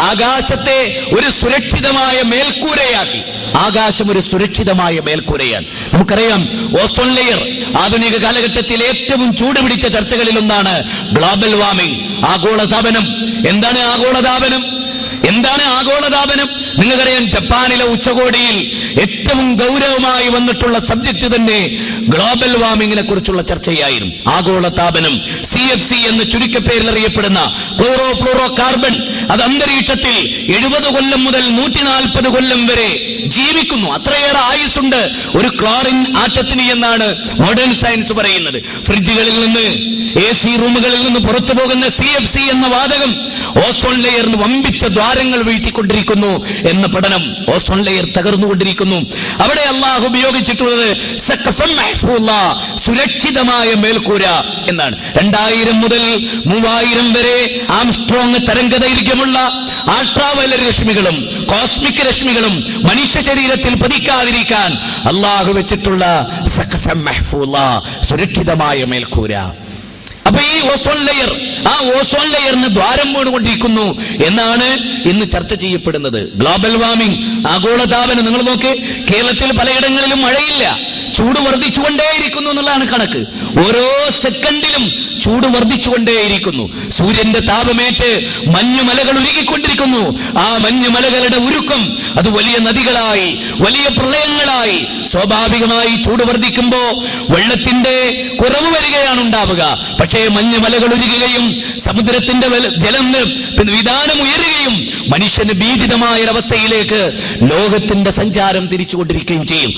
ആകാശത്തെ ഒരു സുരക്ഷിതമായ മേൽക്കൂരയാക്കി. ആകാശം ഒരു സുരക്ഷിതമായ മേൽക്കൂരയാണ്. നമുക്കറിയാം ഓസോൺ ലെയർ ആധുനിക കാലഘട്ടത്തിൽ ഏറ്റവും ചൂടുപിടിച്ച ചർച്ചകളിൽ ഒന്നാണ് ഗ്ലോബൽ വാർമിംഗ്, ആഗോളതാപനം. എന്താണ് ആഗോളതാപനം? എന്താണ് ആഗോളതാപനം? നിങ്ങൾക്കറിയാം ജപ്പാനിലെ ഉച്ചകോടിയിൽ ഏറ്റവും ഗൗരവമായി വന്നിട്ടുള്ള സബ്ജക്ട് തന്നെ ഗ്ലോബൽ വാർമിംഗിനെ കുറിച്ചുള്ള ചർച്ചയായിരുന്നു. ആഗോളതാപനം, CFC എന്ന് ചുരുക്കപ്പേരിൽ അറിയപ്പെടുന്ന ക്ലോറോ ഫ്ലൂറോ കാർബൺ, അത് അന്തരീക്ഷത്തിൽ 70 കൊല്ലം മുതൽ 140 കൊല്ലം വരെ ജീവിക്കുന്നു. അത്രയേറെ ആയുസ്സുണ്ട് ഒരു ക്ലോറിൻ ആറ്റത്തിന് എന്നാണ് മോഡേൺ സയൻസ് പറയുന്നത്. ഫ്രിഡ്ജുകളിൽ നിന്ന്, AC റൂമുകളിൽ നിന്ന് പുറത്തു പോകുന്ന CFC എന്ന വാതകം ഓസോൺ ലെയറിന് വമ്പിച്ച ദ്വാരങ്ങൾ വീഴ്ത്തിക്കൊണ്ടിരിക്കുന്നു എന്ന പഠനം. ഓസോൺ ലെയർ തകർന്നുകൊണ്ടിരിക്കുന്നു. അവിടെ അല്ലാഹു ഉപയോഗിച്ചിട്ടുള്ളത് സുരക്ഷിതമായ മേൽക്കൂര എന്നാണ്. 2000 മുതൽ 3000 വരെ ആംസ്ട്രോങ് തരംഗദൈർഘ്യമുള്ള അൾട്രാവയലറ്റ് രശ്മികളും കോസ്മിക് രശ്മികളും മനുഷ്യ ശരീരത്തിൽ പതിക്കാതിരിക്കാൻ അല്ലാഹു വെച്ചിട്ടുള്ള സുരക്ഷിതമായ മേൽക്കൂര. അപ്പൊ ഈ ഓസോൺ ലെയർ, ആ ഓസോൺ ലെയറിന് ദ്വാരം വീണുകൊണ്ടിരിക്കുന്നു എന്നാണ് ഇന്ന് ചർച്ച ചെയ്യപ്പെടുന്നത്. ഗ്ലോബൽ വാർമിംഗ്, ആഗോളതാപനം. നിങ്ങൾ നോക്ക്, കേരളത്തിൽ പലയിടങ്ങളിലും മഴയില്ല, ചൂട് വർദ്ധിച്ചുകൊണ്ടേയിരിക്കുന്നു എന്നുള്ളതാണ് കണക്ക്. ഓരോ സെക്കൻഡിലും ചൂട് വർദ്ധിച്ചുകൊണ്ടേയിരിക്കുന്നു. സൂര്യന്റെ താപമേറ്റ് മഞ്ഞുമലകൾ ഉരുകിക്കൊണ്ടിരിക്കുന്നു. ആ മഞ്ഞുമലകളുടെ ഉരുക്കം അത് വലിയ നദികളായി, വലിയ പ്രളയങ്ങളായി. സ്വാഭാവികമായി ചൂട് വർദ്ധിക്കുമ്പോ വെള്ളത്തിന്റെ കുറവ് വരികയാണ് ഉണ്ടാവുക. പക്ഷേ മഞ്ഞുമലകൾ ഉരുകുകയും സമുദ്രത്തിന്റെ ജലം വിതാനം ഉയരുകയും മനുഷ്യന് ഭീതിതമായ ഒരവസ്ഥയിലേക്ക് ലോകത്തിന്റെ സഞ്ചാരം തിരിച്ചുകൊണ്ടിരിക്കുകയും ചെയ്യും.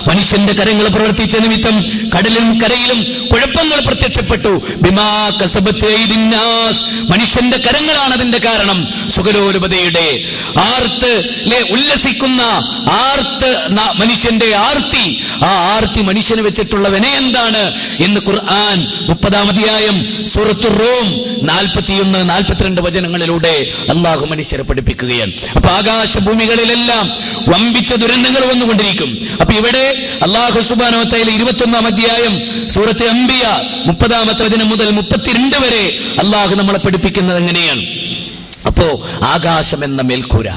മനുഷ്യന്റെ കരങ്ങൾ പ്രവർത്തിച്ച നിമിത്തം കടലിലും കരയിലും കുഴപ്പങ്ങൾ പ്രത്യക്ഷപ്പെട്ടു. ബിമാ കസബത്ത് ഐദിന്നാസ്, മനുഷ്യന്റെ കരങ്ങളാണ് അതിന്റെ കാരണം. സുഖലോലുപതയുടെ ഉല്ലസിക്കുന്ന മനുഷ്യന്റെ ആർത്തി, ആ ആർത്തി മനുഷ്യന് വെച്ചിട്ടുള്ള വിന എന്താണ് എന്ന് ഖുർആൻ 30-ാം അധ്യായം സൂറത്തുർ റൂം 41-42 വചനങ്ങളിലൂടെ അള്ളാഹു മനുഷ്യരെ പഠിപ്പിക്കുകയാണ്. അപ്പൊ ആകാശഭൂമികളിലെല്ലാം വമ്പിച്ച ദുരന്തങ്ങൾ വന്നുകൊണ്ടിരിക്കും. അപ്പൊ ഇവിടെ അള്ളാഹു സുബ്ഹാനഹു വ തആല 21-ാം അധ്യായം സൂറത്ത് അംബിയ 30-ാമത്തെ വചനം മുതൽ 32 വരെ അള്ളാഹു നമ്മളെ പഠിപ്പിക്കുന്നത് എങ്ങനെയാണ്. അപ്പോ ആകാശം എന്ന മേൽക്കൂര,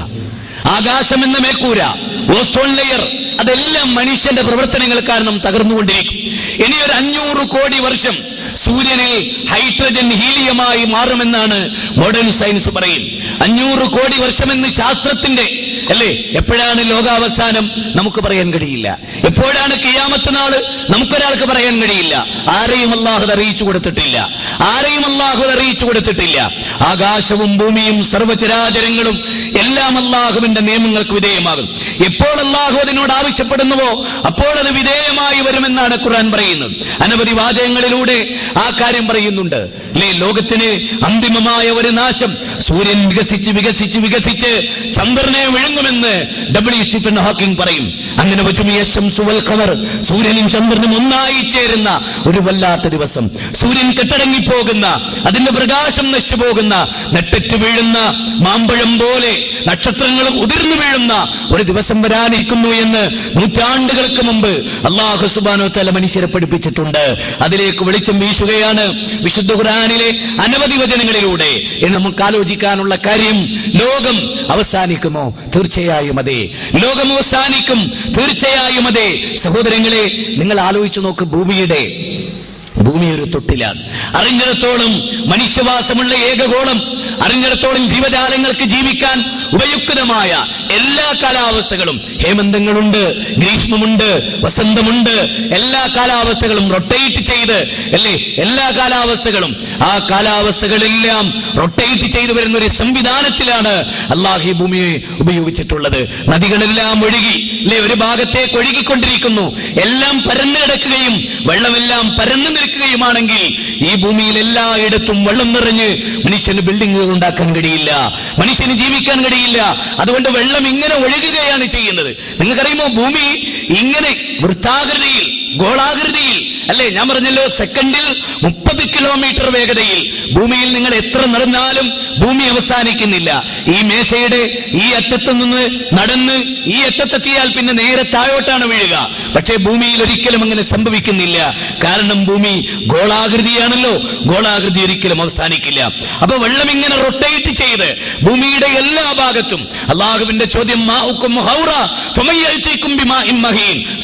ഓസോൺ ലെയർ, അതെല്ലാം മനുഷ്യന്റെ പ്രവർത്തനങ്ങൾ കാരണം തകർന്നുകൊണ്ടിരിക്കും. ഇനി ഒരു 500 കോടി വർഷം സൂര്യനിൽ ഹൈഡ്രജൻ ഹീലിയമായി മാറുമെന്നാണ് മോഡേൺ സയൻസ് പറയും. 500 കോടി വർഷമെന്ന് ശാസ്ത്രത്തിന്റെ അല്ലേ. എപ്പോഴാണ് ലോകാവസാനം നമുക്ക് പറയാൻ കഴിയില്ല. എപ്പോഴാണ് ഖിയാമത്ത് നാള് നമുക്കൊരാൾക്ക് പറയാൻ കഴിയില്ല. ആരെയും അല്ലാഹു അറിയിച്ചു കൊടുത്തിട്ടില്ല. ആകാശവും ഭൂമിയും സർവ്വചരാചരങ്ങളും എല്ലാം അല്ലാഹുവിന്റെ നിയമങ്ങൾക്ക് വിധേയമാകും. എപ്പോൾ അല്ലാഹു അതിനോട് ആവശ്യപ്പെടുന്നുവോ അപ്പോൾ അത് വിധേയമായി വരുമെന്നാണ് ഖുർആൻ പറയുന്നത്. അനവധി വാചകങ്ങളിലൂടെ ആ കാര്യം പറയുന്നുണ്ട് അല്ലേ. ലോകത്തിന് അന്തിമമായ ഒരു നാശം, സൂര്യൻ വികസിച്ച് ചന്ദ്രനെ വിഴുങ്ങുമെന്ന് സ്റ്റീഫൻ ഹോക്കിംഗ് പറയും. അങ്ങനെ സൂര്യനും ചന്ദ്രനും ഒന്നായി ചേരുന്ന ഒരു വല്ലാത്ത ദിവസം, സൂര്യൻ കെട്ടടങ്ങിപ്പോകുന്ന, അതിന്റെ പ്രകാശം നശിച്ചു പോകുന്ന, നെട്ടറ്റ് വീഴുന്ന മാമ്പഴം പോലെ നക്ഷത്രങ്ങളും ഉതിർന്നു വീഴുന്ന ഒരു ദിവസം വരാനിരിക്കുന്നു എന്ന് നൂറ്റാണ്ടുകൾക്ക് മുമ്പ് അല്ലാഹു സുബ്ഹാനഹു വ തആല മനുഷ്യരെ പഠിപ്പിച്ചിട്ടുണ്ട്. അതിലേക്ക് വെളിച്ചം വീശുകയാണ് വിശുദ്ധ ഖുർആനിലെ അനവധി വചനങ്ങളിലൂടെ. നമുക്ക് ആലോചിക്കാനുള്ള കാര്യം, ലോകം അവസാനിക്കുമോ? തീർച്ചയായും അതെ, ലോകം അവസാനിക്കും, തീർച്ചയായും അതെ. സഹോദരങ്ങളെ, നിങ്ങൾ ആലോചിച്ചു നോക്ക്. ഭൂമി ഒരു തൊട്ടിലാണ്. അറിഞ്ഞിടത്തോളം മനുഷ്യവാസമുള്ള ഏകഗോളം, അറിഞ്ഞിടത്തോളം ജീവജാലങ്ങൾക്ക് ജീവിക്കാൻ ഉപയുക്തമായ എല്ലാ കാലാവസ്ഥകളും, ഹേമന്തങ്ങളുണ്ട്, ഗ്രീഷ്മമുണ്ട്, വസന്തമുണ്ട്, എല്ലാ കാലാവസ്ഥകളും റൊട്ടേറ്റ് ചെയ്ത് അല്ലേ, എല്ലാ കാലാവസ്ഥകളും, ആ കാലാവസ്ഥകളെല്ലാം റൊട്ടേറ്റ് ചെയ്തു വരുന്ന ഒരു സംവിധാനത്തിലാണ് അല്ലാഹു ഈ ഭൂമിയെ ഉപയോഗിച്ചിട്ടുള്ളത്. നദികളെല്ലാം ഒഴുകി അല്ലെ ഒരു ഭാഗത്തേക്ക് ഒഴുകിക്കൊണ്ടിരിക്കുന്നു. എല്ലാം പരന്നു കിടക്കുകയും വെള്ളമെല്ലാം പരന്നു നിൽക്കുകയുമാണെങ്കിൽ ഈ ഭൂമിയിൽ എല്ലായിടത്തും വെള്ളം നിറഞ്ഞ് മനുഷ്യന് ബിൽഡിങ്ങുകൾ ഉണ്ടാക്കാൻ കഴിയില്ല, മനുഷ്യന് ജീവിക്കാൻ കഴിയില്ല. അതുകൊണ്ട് വെള്ളം ഇങ്ങനെ ഒഴുകുകയാണ് ചെയ്യുന്നത്. നിങ്ങൾക്കറിയുമോ, ഭൂമി ഇങ്ങനെ വൃത്താകൃതിയിൽ, ഗോളാകൃതിയിൽ അല്ലേ, ഞാൻ പറഞ്ഞല്ലോ സെക്കൻഡിൽ 30 കിലോമീറ്റർ വേഗതയിൽ ഭൂമിയിൽ നിങ്ങൾ എത്ര നടന്നാലും ഭൂമി അവസാനിക്കുന്നില്ല. ഈ മേശയുടെ ഈ അറ്റത്ത് നിന്ന് നടന്ന് ഈ അറ്റത്തെത്തിയാൽ പിന്നെ നേരെ താഴോട്ടാണ് വീഴുക. പക്ഷേ ഭൂമിയിൽ ഒരിക്കലും അങ്ങനെ സംഭവിക്കുന്നില്ല. കാരണം ഭൂമി ഗോളാകൃതിയാണല്ലോ, ഗോളാകൃതി ഒരിക്കലും അവസാനിക്കില്ല. അപ്പൊ വെള്ളം ഇങ്ങനെ റൊട്ടേറ്റ് ചെയ്ത് ഭൂമിയുടെ എല്ലാ ഭാഗത്തും. അല്ലാഹുവിന്റെ ചോദ്യം,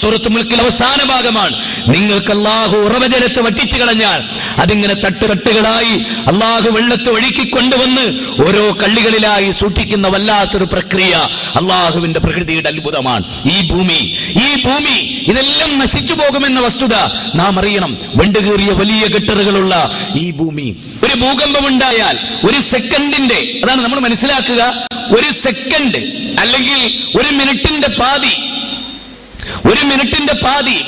സൂറത്തുൽ മുൽക്കിൽ അവസാന ഭാഗമാണ്. നിങ്ങൾക്ക് അല്ലാഹു ഉറവജലത്ത് വറ്റിച്ചു കളഞ്ഞാൽ അതിങ്ങനെ തട്ടുകളായി അല്ലാഹു വെള്ളത്തെ ഒഴുക്കിക്കൊണ്ടുവന്ന് ഓരോ കള്ളികളിലായി സൂക്ഷിക്കുന്ന വല്ലാത്തൊരു പ്രക്രിയ അല്ലാഹുവിന്റെ പ്രകൃതിയുടെ അത്ഭുതമാണ്. ഈ ഭൂമി ഇതെല്ലാം നശിച്ചു പോകുമെന്ന വസ്തുത നാം അറിയണം. വെണ്ടുകീറിയ വലിയ കെട്ടറുകളുള്ള ഈ ഭൂമി, ഒരു ഭൂകമ്പം ഉണ്ടായാൽ ഒരു സെക്കൻഡിന്റെ, അതാണ് നമ്മൾ മനസ്സിലാക്കുക, ഒരു സെക്കൻഡ് അല്ലെങ്കിൽ ഒരു മിനിറ്റിന്റെ പാതി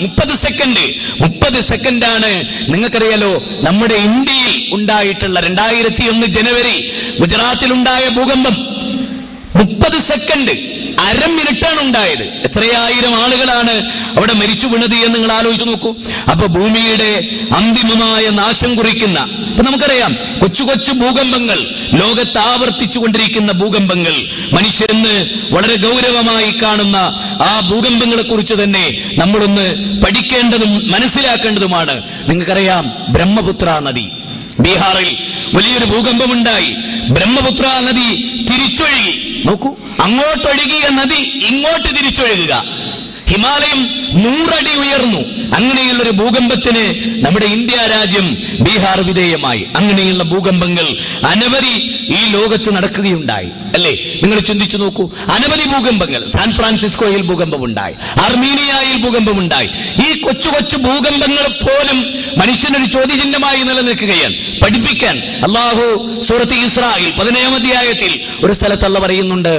30 സെക്കൻഡാണ്. നിങ്ങൾക്കറിയാലോ, നമ്മുടെ ഇന്ത്യയിൽ ഉണ്ടായിട്ടുള്ള 2001 ജനുവരി ഗുജറാത്തിലുണ്ടായ ഭൂകമ്പം 30 സെക്കൻഡ്, അര മിനിറ്റാണ് ഉണ്ടായത്. എത്രയായിരം ആളുകളാണ് അവിടെ മരിച്ചു വീണത് എന്ന് നിങ്ങൾ ആലോചിച്ച് നോക്കൂ. അപ്പൊ ഭൂമിയുടെ അന്തിമമായ നാശം കുറിക്കുന്ന, ഇപ്പൊ നമുക്കറിയാം കൊച്ചു ഭൂകമ്പങ്ങൾ, ലോകത്ത് ആവർത്തിച്ചു കൊണ്ടിരിക്കുന്ന ഭൂകമ്പങ്ങൾ, മനുഷ്യരെന്ന് വളരെ ഗൗരവമായി കാണുന്ന ആ ഭൂകമ്പങ്ങളെ കുറിച്ച് തന്നെ നമ്മളൊന്ന് പഠിക്കേണ്ടതും മനസ്സിലാക്കേണ്ടതുമാണ്. നിങ്ങൾക്കറിയാം, ബ്രഹ്മപുത്ര നദി, ബീഹാറിൽ വലിയൊരു ഭൂകമ്പമുണ്ടായി. ബ്രഹ്മപുത്ര നദി തിരിച്ചൊഴുകി. നോക്കൂ, അങ്ങോട്ടൊഴുകിയ നദി ഇങ്ങോട്ട് തിരിച്ചൊഴുകുക. ഹിമാലയം 100 അടി ഉയർന്നു. അങ്ങനെയുള്ളൊരു ഭൂകമ്പത്തിന് നമ്മുടെ ഇന്ത്യ രാജ്യം ബീഹാർ വിധേയമായി. അങ്ങനെയുള്ള ഭൂകമ്പങ്ങൾ അനവധി ഈ ലോകത്ത് നടക്കുകയുണ്ടായി അല്ലേ. നിങ്ങൾ ചിന്തിച്ചു നോക്കൂ. അനവധി ഭൂകമ്പങ്ങൾ. സാൻ ഫ്രാൻസിസ്കോയിൽ ഭൂകമ്പമുണ്ടായി, അർമീനിയയിൽ ഭൂകമ്പമുണ്ടായി. ഈ കൊച്ചു കൊച്ചു ഭൂകമ്പങ്ങൾ പോലും മനുഷ്യനൊരു ചോദ്യചിഹ്നമായി നിലനിൽക്കുകയാണ്. പഠിപ്പിക്കാൻ അല്ലാഹു സൂറത്ത് ഇസ്രായിൽ 17-ാം അധ്യായത്തിൽ ഒരു സ്ഥലത്ത് അല്ലാഹു പറയുന്നുണ്ട്,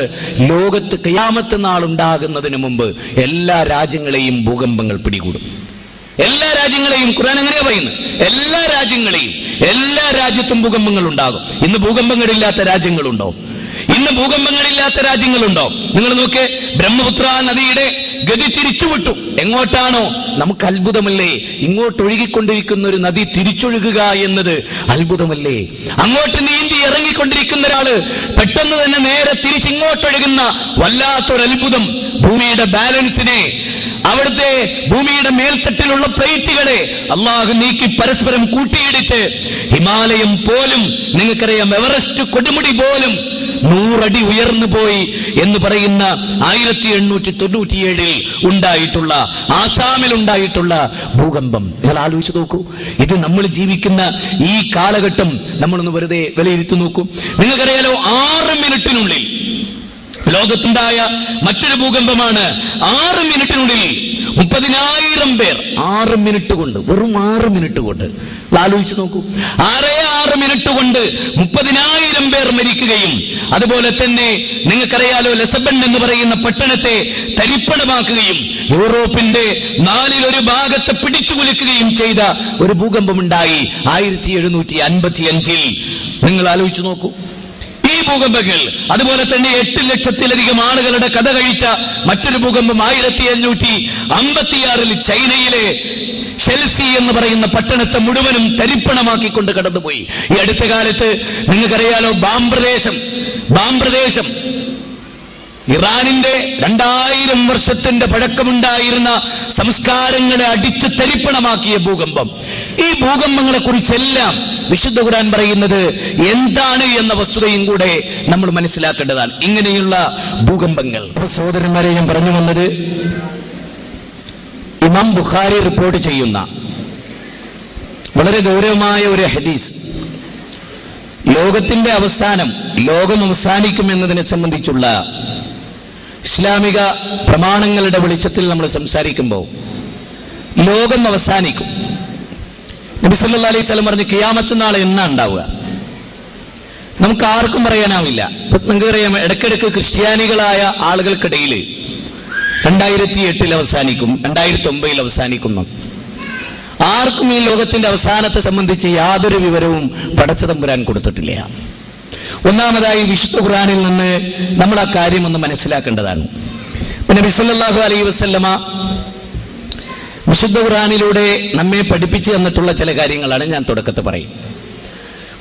ലോകത്ത് ഖിയാമത്ത് നാൾ ഉണ്ടാകുന്നതിന് മുമ്പ് എല്ലാ രാജ്യങ്ങളെയും ഭൂകമ്പങ്ങൾ പിടികൂടും. എല്ലാ രാജ്യങ്ങളെയും ഖുർആൻ അങ്ങനെയാ പറയുന്നത്. എല്ലാ രാജ്യത്തും ഭൂകമ്പങ്ങൾ ഉണ്ടാകും. ഇന്ന് ഭൂകമ്പങ്ങളില്ലാത്ത രാജ്യങ്ങളുണ്ടോ? നിങ്ങൾ നോക്കേ, ബ്രഹ്മപുത്ര നദിയുടെ ഗതി തിരിച്ചുവിട്ടു. എങ്ങോട്ടാണോ? നമുക്ക് അത്ഭുതമല്ലേ? ഇങ്ങോട്ടൊഴുകിക്കൊണ്ടിരിക്കുന്ന ഒരു നദി തിരിച്ചൊഴുകുക എന്നത് അത്ഭുതമല്ലേ? അങ്ങോട്ട് നീന്തി ഇറങ്ങിക്കൊണ്ടിരിക്കുന്ന ഒരാള് പെട്ടെന്ന് തന്നെ നേരെ തിരിച്ചിങ്ങോട്ടൊഴുകുന്ന വല്ലാത്തൊരു അത്ഭുതം. ഭൂമിയുടെ ബാലൻസിനെ, അവിടുത്തെ ഭൂമിയുടെ മേൽത്തട്ടിലുള്ള പ്ലേറ്റുകളെ അള്ളാഹു നീക്കി പരസ്പരം കൂട്ടിയിടിച്ച് ഹിമാലയം പോലും, നിങ്ങൾക്കറിയാം, എവറസ്റ്റ് കൊടുമുടി പോലും 100 അടി ഉയർന്നു പോയി എന്ന് പറയുന്ന 1897 ഉണ്ടായിട്ടുള്ള, ആസാമിൽ ഉണ്ടായിട്ടുള്ള ഭൂകമ്പം നിങ്ങൾ ആലോചിച്ച് നോക്കൂ. ഇത് നമ്മൾ ജീവിക്കുന്ന ഈ കാലഘട്ടം നമ്മളൊന്ന് വെറുതെ വിലയിരുത്തി നോക്കൂ. നിങ്ങൾക്കറിയാലോ, 6 മിനിറ്റിനുള്ളിൽ ലോകത്തുണ്ടായ മറ്റൊരു ഭൂകമ്പമാണ്. 6 മിനിറ്റിനുള്ളിൽ 30,000 പേർ 6 മിനിറ്റ് കൊണ്ട്, വെറും 6 മിനിറ്റ് കൊണ്ട് ആലോചിച്ച് നോക്കൂ. 6 മിനിറ്റ് കൊണ്ട് 30,000 പേർ മരിക്കുകയും, അതുപോലെ തന്നെ നിങ്ങൾക്കറിയാലോ, ലെസബൺ എന്ന് പറയുന്ന പട്ടണത്തെ തരിപ്പണമാക്കുകയും യൂറോപ്പിന്റെ 4-ൽ 1 ഭാഗത്തെ പിടിച്ചു കുലുക്കുകയും ചെയ്ത ഒരു ഭൂകമ്പമുണ്ടായി 1755. നിങ്ങൾ ആലോചിച്ച് നോക്കൂ ഈ ഭൂകമ്പങ്ങൾ. അതുപോലെ തന്നെ 8 ലക്ഷത്തിലധികം ആളുകളുടെ കഥ കഴിച്ച മറ്റൊരു ഭൂകമ്പം 1756 ചൈനയിലെ ഷെൽസി എന്ന് പറയുന്ന പട്ടണത്തെ മുഴുവനും തരിപ്പണമാക്കിക്കൊണ്ട് കടന്നുപോയി. ഈ അടുത്ത കാലത്ത് നിങ്ങൾക്കറിയാലോ, ബാം പ്രദേശം ഇറാനിന്റെ 2000 വർഷത്തിന്റെ പഴക്കമുണ്ടായിരുന്ന സംസ്കാരങ്ങളെ അടിച്ചു തരിപ്പണമാക്കിയ ഭൂകമ്പം. ഈ ഭൂകമ്പങ്ങളെ കുറിച്ചെല്ലാം വിശുദ്ധ ഖുർആൻ പറയുന്നത് എന്താണ് എന്ന വസ്തുതയും കൂടെ നമ്മൾ മനസ്സിലാക്കേണ്ടതാണ്. ഇങ്ങനെയുള്ള ഭൂകമ്പങ്ങൾ, സഹോദരന്മാരെ, ഞാൻ പറഞ്ഞു വന്നത്, ഇമാം ബുഖാരി റിപ്പോർട്ട് ചെയ്യുന്ന വളരെ ഗൗരവമായ ഒരു ഹദീസ്, ലോകത്തിന്റെ അവസാനം, ലോകം അവസാനിക്കുമെന്നതിനെ സംബന്ധിച്ചുള്ള ഇസ്ലാമിക പ്രമാണങ്ങളുടെ വെളിച്ചത്തിൽ നമ്മൾ സംസാരിക്കുമ്പോൾ ലോകം അവസാനിക്കും. നബി സല്ലല്ലാഹു അലൈഹി വസല്ലം പറഞ്ഞു, ഖിയാമത്ത് നാൾ എന്നാ ഉണ്ടാവുക? നമുക്ക് ആർക്കും പറയാനാവില്ല. നിങ്ങൾക്കറിയാം, ഇടയ്ക്കിടയ്ക്ക് ക്രിസ്ത്യാനികളായ ആളുകൾക്കിടയിൽ 2008 അവസാനിക്കും, 2009 അവസാനിക്കുന്നു. ആർക്കും ഈ ലോകത്തിന്റെ അവസാനത്തെ സംബന്ധിച്ച് യാതൊരു വിവരവും പടച്ചതമ്പുരാൻ കൊടുത്തിട്ടില്ല. ഒന്നാമതായി വിശുദ്ധ ഖുർആനിൽ നിന്ന് നമ്മൾ ആ കാര്യം ഒന്ന് മനസ്സിലാക്കേണ്ടതാണ്. നബി സല്ലല്ലാഹു അലൈഹി വസല്ലമ വിശുദ്ധ ഖുർആനിലൂടെ നമ്മെ പഠിപ്പിച്ചു തന്നിട്ടുള്ള ചില കാര്യങ്ങളാണ് ഞാൻ തുടക്കത്തിൽ പറയും.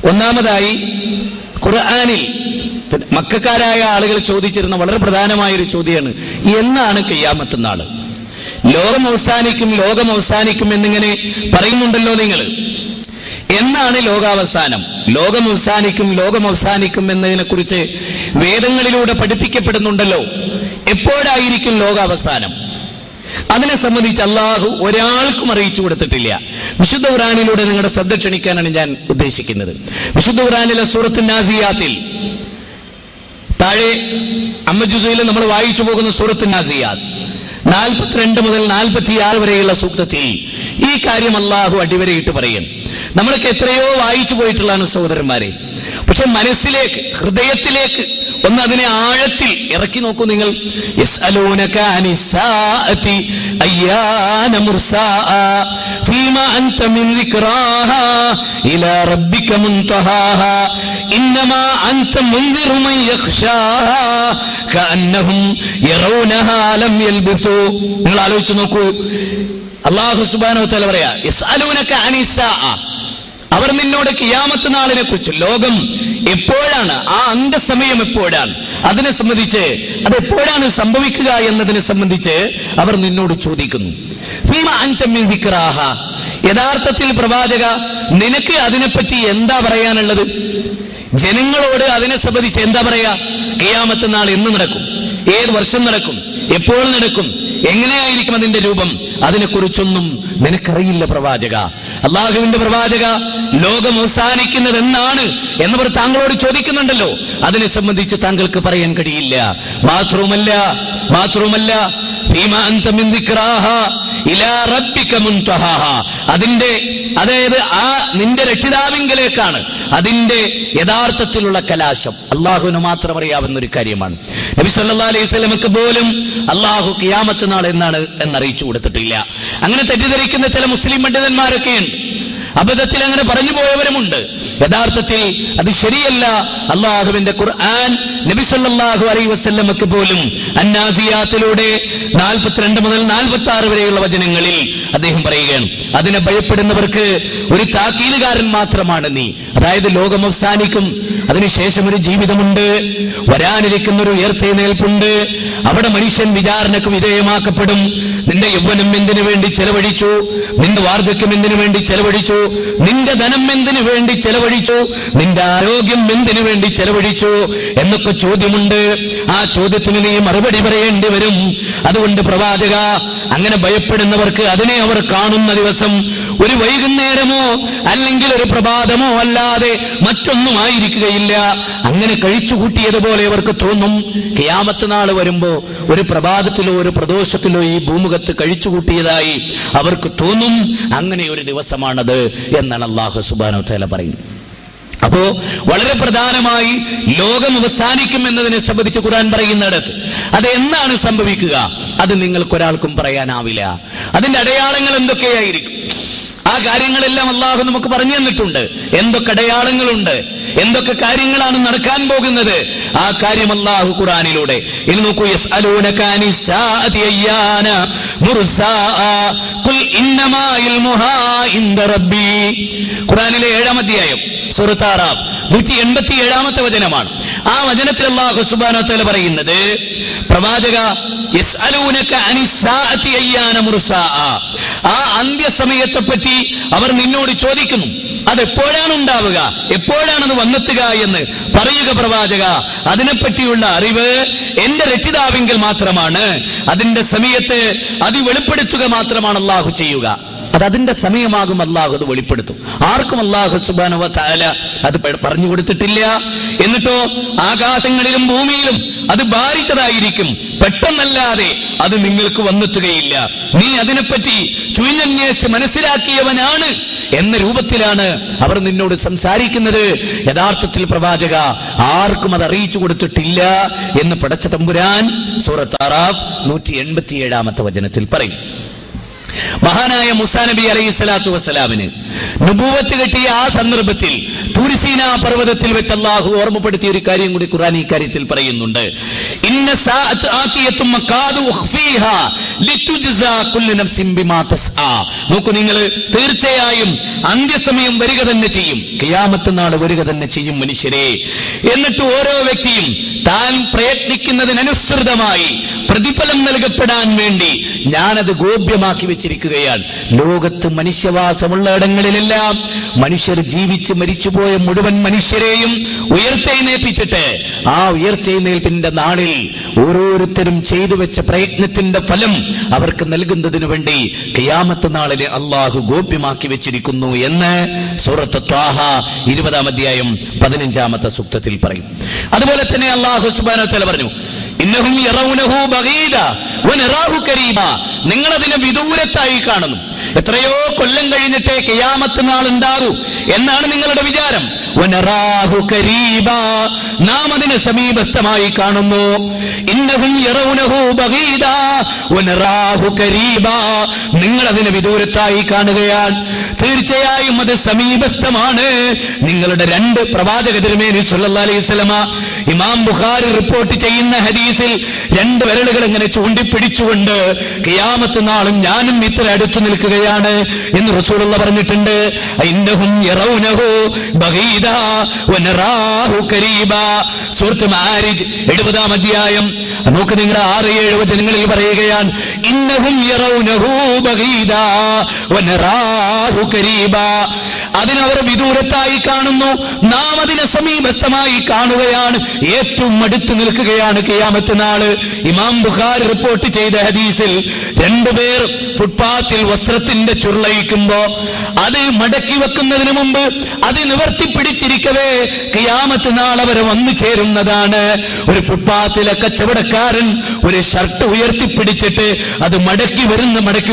ഒന്നാമതായി, ഖുർആനിൽ മക്കക്കാരായ ആളുകൾ ചോദിച്ചിരുന്ന വളരെ പ്രധാനമായൊരു ചോദ്യമാണ്, എന്നാണ് ഖിയാമത്ത് നാൾ? ലോകം അവസാനിക്കും എന്നിങ്ങനെ പറയുന്നുണ്ടല്ലോ നിങ്ങൾ. എന്നാണ് ലോകാവസാനം? ലോകം അവസാനിക്കും എന്നതിനെ കുറിച്ച് വേദങ്ങളിലൂടെ പഠിപ്പിക്കപ്പെടുന്നുണ്ടല്ലോ. എപ്പോഴായിരിക്കും ലോകാവസാനം? അതിനെ സംബന്ധിച്ച് അള്ളാഹു ഒരാൾക്കും അറിയിച്ചു കൊടുത്തിട്ടില്ല. വിശുദ്ധ ഖുർആനിലൂടെ നിങ്ങളുടെ ശ്രദ്ധ ക്ഷണിക്കാനാണ് ഞാൻ ഉദ്ദേശിക്കുന്നത്. വിശുദ്ധ ഖുർആനിലെ സൂറത്തുൻ നാസിയാത്തിൽ താഴെ അമ്മജുസയിൽ നമ്മൾ വായിച്ചു പോകുന്ന സൂറത്തുൻ നാസിയാത്ത് 42 മുതൽ 46 വരെയുള്ള സൂക്തത്തിൽ ഈ കാര്യം അള്ളാഹു അടിവരയിട്ട് പറയും. നമ്മളൊക്കെ എത്രയോ വായിച്ചു പോയിട്ടുള്ളതാണ് സഹോദരന്മാരെ. പക്ഷെ മനസ്സിലേക്ക്, ഹൃദയത്തിലേക്ക് ഒന്ന് അതിനെ ആഴത്തിൽ ഇറക്കി നോക്കൂ നിങ്ങൾ. യസ്അലൂനക അനിസ്സാഅതി അയ്യാന മുർസാഅ ഫീമാ അൻത മിൻ ദിക്റാഹാ ഇലാ റബ്ബിക മുൻതഹാഹാ ഇന്നമാ അൻത മുൻദിറു മൻ യഖ്ശാഹാ കഅന്നഹും യറൗനഹാ ലം യൽബിസു. നിങ്ങൾ ആലോചിച്ച് നോക്കൂ, അല്ലാഹു സുബ്ഹാനഹു വ തആല പറയാ, യസ്അലൂനക അനിസ്സാഅ, അവർ നിന്നോട് ഖിയാമത്ത് നാളിനെ കുറിച്ച്, ലോകം എപ്പോഴാണ്, ആ അന്തസമയം എപ്പോഴാണ്, അതിനെ സംബന്ധിച്ച്, അത് എപ്പോഴാണ് സംഭവിക്കുക എന്നതിനെ സംബന്ധിച്ച് അവർ നിന്നോട് ചോദിക്കുന്നു. ഫീമാ അൻത മിൻ ദിക്റാഹാ, യഥാർത്ഥത്തിൽ പ്രവാചക നിനക്ക് അതിനെപ്പറ്റി എന്താ പറയാനുള്ളത്? ജനങ്ങളോട് അതിനെ സംബന്ധിച്ച് എന്താ പറയാ? ഖിയാമത്ത് നാൾ എന്ന് നടക്കും, ഏത് വർഷം നടക്കും, എപ്പോൾ നടക്കും, എങ്ങനെയായിരിക്കും അതിന്റെ രൂപം, അതിനെക്കുറിച്ചൊന്നും നിനക്കറിയില്ല പ്രവാചക. അള്ളാഹുവിന്റെ പ്രവാചക, ലോകം അവസാനിക്കുന്നത് എന്നാണ് എന്നവർ താങ്കളോട് ചോദിക്കുന്നുണ്ടല്ലോ, അതിനെ സംബന്ധിച്ച് താങ്കൾക്ക് പറയാൻ കഴിയില്ല. മാത്രവുമല്ല ഫീമാ അൻത മിൻ ദിക്റാഹാ ഇലാ റബ്ബിക മുൻതഹാഹാ, അതായത് ആ നിന്റെ രക്ഷിതാവിങ്കലേക്കാണ് അതിന്റെ യഥാർത്ഥത്തിലുള്ള കലാശം. അള്ളാഹുവിന് മാത്രം അറിയാവുന്ന ഒരു കാര്യമാണ്. നബി സല്ലല്ലാഹു അലൈഹി വസല്ലമക്ക് പോലും അള്ളാഹു ഖിയാമത്ത് നാൾ എന്നാണ് എന്നറിയിച്ചു കൊടുത്തിട്ടില്ല. അങ്ങനെ തെറ്റിദ്ധരിക്കുന്ന ചില മുസ്ലിം പണ്ഡിതന്മാരൊക്കെയുണ്ട്. അബദ്ധത്തിൽ അങ്ങനെ പറഞ്ഞു പോയവരുമുണ്ട്. യഥാർത്ഥത്തിൽ അത് ശരിയല്ല. അള്ളാഹുവിന്റെ ഖുർആൻ നബി സല്ലല്ലാഹു അലൈഹി വസല്ലമക്ക് പോലും അന്നാസിയാത്തിലൂടെ 42 മുതൽ 46 വരെയുള്ള വചനങ്ങളിൽ അദ്ദേഹം പറയുകയാണ്, അതിനെ ഭയപ്പെടുന്നവർക്ക് ഒരു താക്കീതുകാരൻ മാത്രമാണ് നീ. അതായത് ലോകം അവസാനിക്കും, അതിനുശേഷം ഒരു ജീവിതമുണ്ട്, വരാനിരിക്കുന്ന ഒരു ഉയർത്തെഴുന്നേൽപ്പുണ്ട്. അവിടെ മനുഷ്യൻ വിചാരണക്ക് വിധേയമാക്കപ്പെടും. നിന്റെ യൗവനം എന്തിനു വേണ്ടി ചെലവഴിച്ചു? നിന്റെ വാർദ്ധക്യം എന്തിനു വേണ്ടി ചെലവഴിച്ചു? നിന്റെ ധനം എന്തിനു വേണ്ടി ചെലവഴിച്ചു? നിന്റെ ആരോഗ്യം എന്തിനു വേണ്ടി ചെലവഴിച്ചു എന്നൊക്കെ ചോദ്യമുണ്ട്. ആ ചോദ്യത്തിന് നീ മറുപടി പറയേണ്ടി വരും. അതുകൊണ്ട് പ്രവാചക, അങ്ങനെ ഭയപ്പെടുന്നവർക്ക് അതിനെ അവർ കാണുന്ന ദിവസം ഒരു വൈകുന്നേരമോ അല്ലെങ്കിൽ ഒരു പ്രഭാതമോ അല്ലാതെ മറ്റൊന്നും ആയിരിക്കുകയില്ല. അങ്ങനെ കഴിച്ചുകൂട്ടിയതുപോലെ അവർക്ക് തോന്നും. ഖിയാമത്ത് നാൾ വരുമ്പോ ഒരു പ്രഭാതത്തിലോ ഒരു പ്രദോഷത്തിലോ ഈ ഭൂമുഖത്ത് കഴിച്ചുകൂട്ടിയതായി അവർക്ക് തോന്നും. അങ്ങനെ ഒരു ദിവസമാണത് എന്നാണ് അല്ലാഹു സുബ്ഹാനഹു വ തആല പറയുന്നത്. അപ്പോ വളരെ പ്രധാനമായി ലോകം അവസാനിക്കും എന്നതിനെ സംബന്ധിച്ച് ഖുർആൻ പറയുന്നിടത്ത് അത് എന്നാണ് സംഭവിക്കുക അത് നിങ്ങൾക്കൊരാൾക്കും പറയാനാവില്ല. അതിന്റെ അടയാളങ്ങൾ എന്തൊക്കെയായിരിക്കും? ആ കാര്യങ്ങളെല്ലാം അള്ളാഹു നമുക്ക് പറഞ്ഞു തന്നിട്ടുണ്ട്. എന്തൊക്കെ അടയാളങ്ങളുണ്ട്, എന്തൊക്കെ കാര്യങ്ങളാണ് നടക്കാൻ പോകുന്നത്, ആ കാര്യം അള്ളാഹു ഖുർആനിലൂടെ ഇനി നോക്കൂ. യസ്അലൂനക അനിസ്സാഅതി അയ്യാന മുർസാഅ ഖുൽ ഇന്നമാ ഇൽമുഹാ ഇൻദ റബ്ബി. ഖുർആനിലെ 7-ാം അധ്യായം സൂറത്ത് അറാഫ് 187-ാമത്തെ വചനമാണ്. ആ വചനത്തിൽ അല്ലാഹു സുബ്ഹാനഹു വ തആല പറയുന്നത്, പ്രവാചക, യസ്അലൂനക അനിസ്സാഅതി അയ്യാന മുർസാഅ, ആ അന്ത്യസമയത്തെ പറ്റി അവർ നിന്നോട് ചോദിക്കുന്നു. അതെപ്പോഴാണ് ഉണ്ടാവുക, എപ്പോഴാണത് വന്നെത്തുക എന്ന് പറയുക പ്രവാചക. അതിനെപ്പറ്റിയുള്ള അറിവ് എന്റെ രക്ഷിതാവിങ്കൽ മാത്രമാണ്. അതിന്റെ സമയത്ത് അത് വെളിപ്പെടുത്തുക മാത്രമാണ് അല്ലാഹു ചെയ്യുക. അതിന്റെ സമയമാകും അല്ലാഹു അത് വെളിപ്പെടുത്തും. ആർക്കും അല്ലാഹു സുബ്ഹാനഹു വ തആല അത് പറഞ്ഞു കൊടുത്തിട്ടില്ല. എന്നിട്ടോ ആകാശങ്ങളിലും ഭൂമിയിലും അത് ഭാരിച്ചതായിരിക്കും, പെട്ടെന്നല്ലാതെ അത് നിങ്ങൾക്ക് വന്നെത്തുകയില്ല. നീ അതിനെപ്പറ്റി ചുഴിഞ്ഞന്വേഷിച്ച് മനസ്സിലാക്കിയവനാണ് എന്ന രൂപത്തിലാണ് അവർ നിന്നോട് സംസാരിക്കുന്നത്. യഥാർത്ഥത്തിൽ പ്രവാചക, ആർക്കും അത് അറിയിച്ചു കൊടുത്തിട്ടില്ല എന്ന് പടച്ച തമ്പുരാൻ സൂറത്ത് അറാഫ് 187-ാമത്തെ വചനത്തിൽ പറയും. മഹാനായ മൂസാ നബി അലൈഹി സ്വലാത്തു വസ്സലാമിന് നുബൂവത്ത് കിട്ടിയ ആ സന്ദർഭത്തിൽ തുർസീന പർവ്വതത്തിൽ വെച്ച് അല്ലാഹു ഓർമ്മപ്പെടുത്തിയ ഒരു കാര്യം കൂടി ഖുർആൻ ഈ കാര്യത്തിൽ പറയുന്നുണ്ട്. ഇന്ന സാഅത്ത് ആതിയത്തും മഖാദു ഉഖ്ഫീഹാ ലിതുജ്സാ കുല്ലു നഫ്സിൻ ബിമാ തസ്ആ. നോക്കൂ നിങ്ങൾ, തീർച്ചയായും അന്ത്യസമയം വരിക തന്നെ ചെയ്യും, ഖിയാമത്ത് നാൾ വരിക തന്നെ ചെയ്യും മനുഷ്യരെ. എന്നിട്ട് ഓരോ വ്യക്തിയും താൻ പ്രയത്നിക്കുന്നതിനനുസൃതമായി പ്രതിഫലം നൽകപ്പെടാൻ വേണ്ടി ഞാനത് ഗോപ്യമാക്കി വെച്ചിരിക്കുകയാണ്. ലോകത്ത് മനുഷ്യവാസമുള്ള ഇടങ്ങളിലെല്ലാം മനുഷ്യർ ജീവിച്ച് മരിച്ചുപോയ മുഴുവൻ മനുഷ്യരെയും ഉയർത്തെഴുന്നേൽപ്പിച്ചിട്ട് ആ ഉയർത്തെഴുന്നേൽപ്പിന്റെ നാളിൽ ഓരോരുത്തരും ചെയ്തു വെച്ച പ്രയത്നത്തിന്റെ ഫലം അവർക്ക് നൽകുന്നതിനു വേണ്ടി ഖിയാമത്ത് നാളിലെ അള്ളാഹു ഗോപ്യമാക്കി വെച്ചിരിക്കുന്നു എന്ന് സൂറത്ത് ത്വാഹ 20-ാം അധ്യായം 15-ാമത്തെ സൂക്തത്തിൽ പറയും. അതുപോലെ തന്നെ അല്ലാഹു സുബ്ഹാനഹു വ തആല പറഞ്ഞു, ഇന്നഹും യറൗനഹു ബഗീദ വനറാഹു ഖരീബ. നിങ്ങൾ അതിനെ വിദൂരത്തായി കാണുന്നു. എത്രയോ കൊല്ലം കഴിഞ്ഞിട്ടേ ഖിയാമത്ത് നാൾ ഉണ്ടാകൂ എന്നാണ് നിങ്ങളുടെ വിചാരം. വനറാഹു ഖരീബ, നാം അതിനെ സമീപസ്ഥമായി കാണുന്നു. ഇന്നഹും യറൗനഹു ബഗീദ വനറാഹു ഖരീബ, നിങ്ങൾ അതിനെ വിദൂരത്തായി കാണുകയാണ്. തീർച്ചയായും അത് സമീപസ്ഥമാണ്. നിങ്ങളുടെ 2 പ്രവാചക തിരുമേനി സല്ലല്ലാഹു അലൈഹി വസല്ലമ ഇമാം ബുഖാരി റിപ്പോർട്ട് ചെയ്യുന്ന ഹദീസിൽ 2 വിരലുകൾ ഇങ്ങനെ ചൂണ്ടിപ്പിടിച്ചുകൊണ്ട് ഖിയാമത്ത് നാളും ഞാനും ഇത്ര അടുത്തു നിൽക്കുകയാണ് എന്ന് റസൂലുള്ളാഹി പറഞ്ഞിട്ടുണ്ട്. ഇന്നഹും യറൗനഹു ബഗീദ വനറാഹു ഖരീബ. സൂറത്ത് മാരിജ് 70-ാം അധ്യായം നോക്ക് നിങ്ങൾ 6-7 വചനങ്ങളിൽ പറയുകയാണ്, ഇന്നഹും യറൗനഹു ബഗീദാ വനറാഹു ഖരീബാ. അതിനവർ വിദൂരത്തായി കാണുന്നു, നാം അതിനെ സമീപസ്ഥമായി കാണുകയാണ്, ഏറ്റവും അടുത്ത് നിൽക്കുകയാണ് ഖിയാമത്ത് നാള്. ഇമാം ബുഖാരി റിപ്പോർട്ട് ചെയ്ത ഹദീസിൽ രണ്ടുപേർ ഫുട്പാത്തിൽ വസ്ത്രത്തിന്റെ ചുരുളയിക്കുമ്പോ അത് മടക്കി വെക്കുന്നതിന് മുമ്പ് അത് നിവർത്തിപ്പിടിച്ചിരിക്കവേ ഖിയാമത്ത് നാൾ അവർ വന്നു ചേരുന്നതാണ്. ഒരു ഫുട്പാത്തിലെ കച്ചവടക്കാരൻ ഒരു ഷർട്ട് ഉയർത്തിപ്പിടിച്ചിട്ട് അത് മടക്കി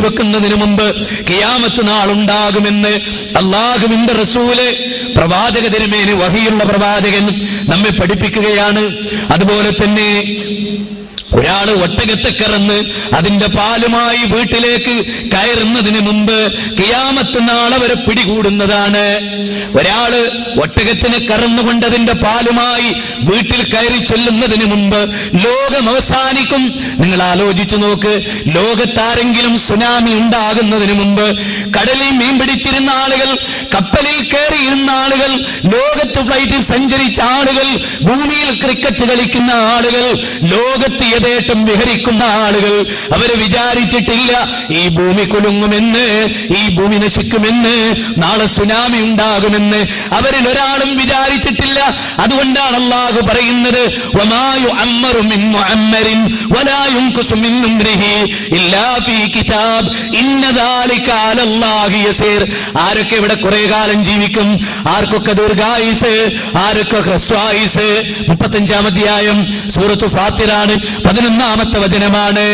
വെക്കുന്നതിന് മുമ്പ് ഖിയാമത്ത് നാൾ ഉണ്ടാകുമെന്ന് അല്ലാഹുവിന്റെ റസൂല് പ്രവാചക തിരുമേനി, വഹിയുള്ള പ്രവാചകൻ നമ്മെ പഠിപ്പിക്കുകയാണ്. അതുപോലെ തന്നെ ഒരാള് ഒട്ടകത്തെ കറന്ന് അതിന്റെ പാലുമായി വീട്ടിലേക്ക് കയറുന്നതിന് മുമ്പ് ഖിയാമത്ത് നാൾ അവരെ പിടികൂടുന്നതാണ്. ഒരാള് ഒട്ടകത്തിനെ കറന്നുകൊണ്ട് അതിന്റെ പാലുമായി വീട്ടിൽ കയറി ചെല്ലുന്നതിന് മുമ്പ് ലോകം അവസാനിക്കും. നിങ്ങൾ ആലോചിച്ചു നോക്ക്, ലോകത്താരെങ്കിലും സുനാമി ഉണ്ടാകുന്നതിന് മുമ്പ് കടലിൽ മീൻ പിടിച്ചിരുന്ന ആളുകൾ, കപ്പലിൽ കയറിയിരുന്ന ആളുകൾ, ലോകത്ത് ഫ്ലൈറ്റിൽ സഞ്ചരിച്ച ആളുകൾ, ഭൂമിയിൽ ക്രിക്കറ്റ് കളിക്കുന്ന ആളുകൾ, ലോകത്ത് യഥേട്ടം വിഹരിക്കുന്ന ആളുകൾ, അവര് വിചാരിച്ചിട്ടില്ല ഈ ഭൂമി കുലുങ്ങുമെന്ന്, ഈ ഭൂമി നശിക്കുമെന്ന്, നാളെ സുനാമി ഉണ്ടാകുമെന്ന് അവരിൽ ഒരാളും വിചാരിച്ചിട്ടില്ല. അതുകൊണ്ടാണ് അല്ലാഹു പറയുന്നത്, വമാ യുഅമ്മറു മിൻ മുഅമ്മരിൻ വലാ യുൻഖസു മിൻ ഉംരിഹി ഇല്ലാ ഫീ കിതാബ് ഇന്ന ദാലിക അലല്ലാഹി യസീർ. ആരൊക്കെ ഇവിടെ കുറെ കാലം ജീവിക്കും, ആർക്കൊക്കെ ദീർഘായുസ്, ആരൊക്കെ ഹ്രസ്വായുസ്. 35-ാം അധ്യായം സൂറത്തു ഫാത്തിറാണ്, 11-ാമത്തെ വചനമാണ്.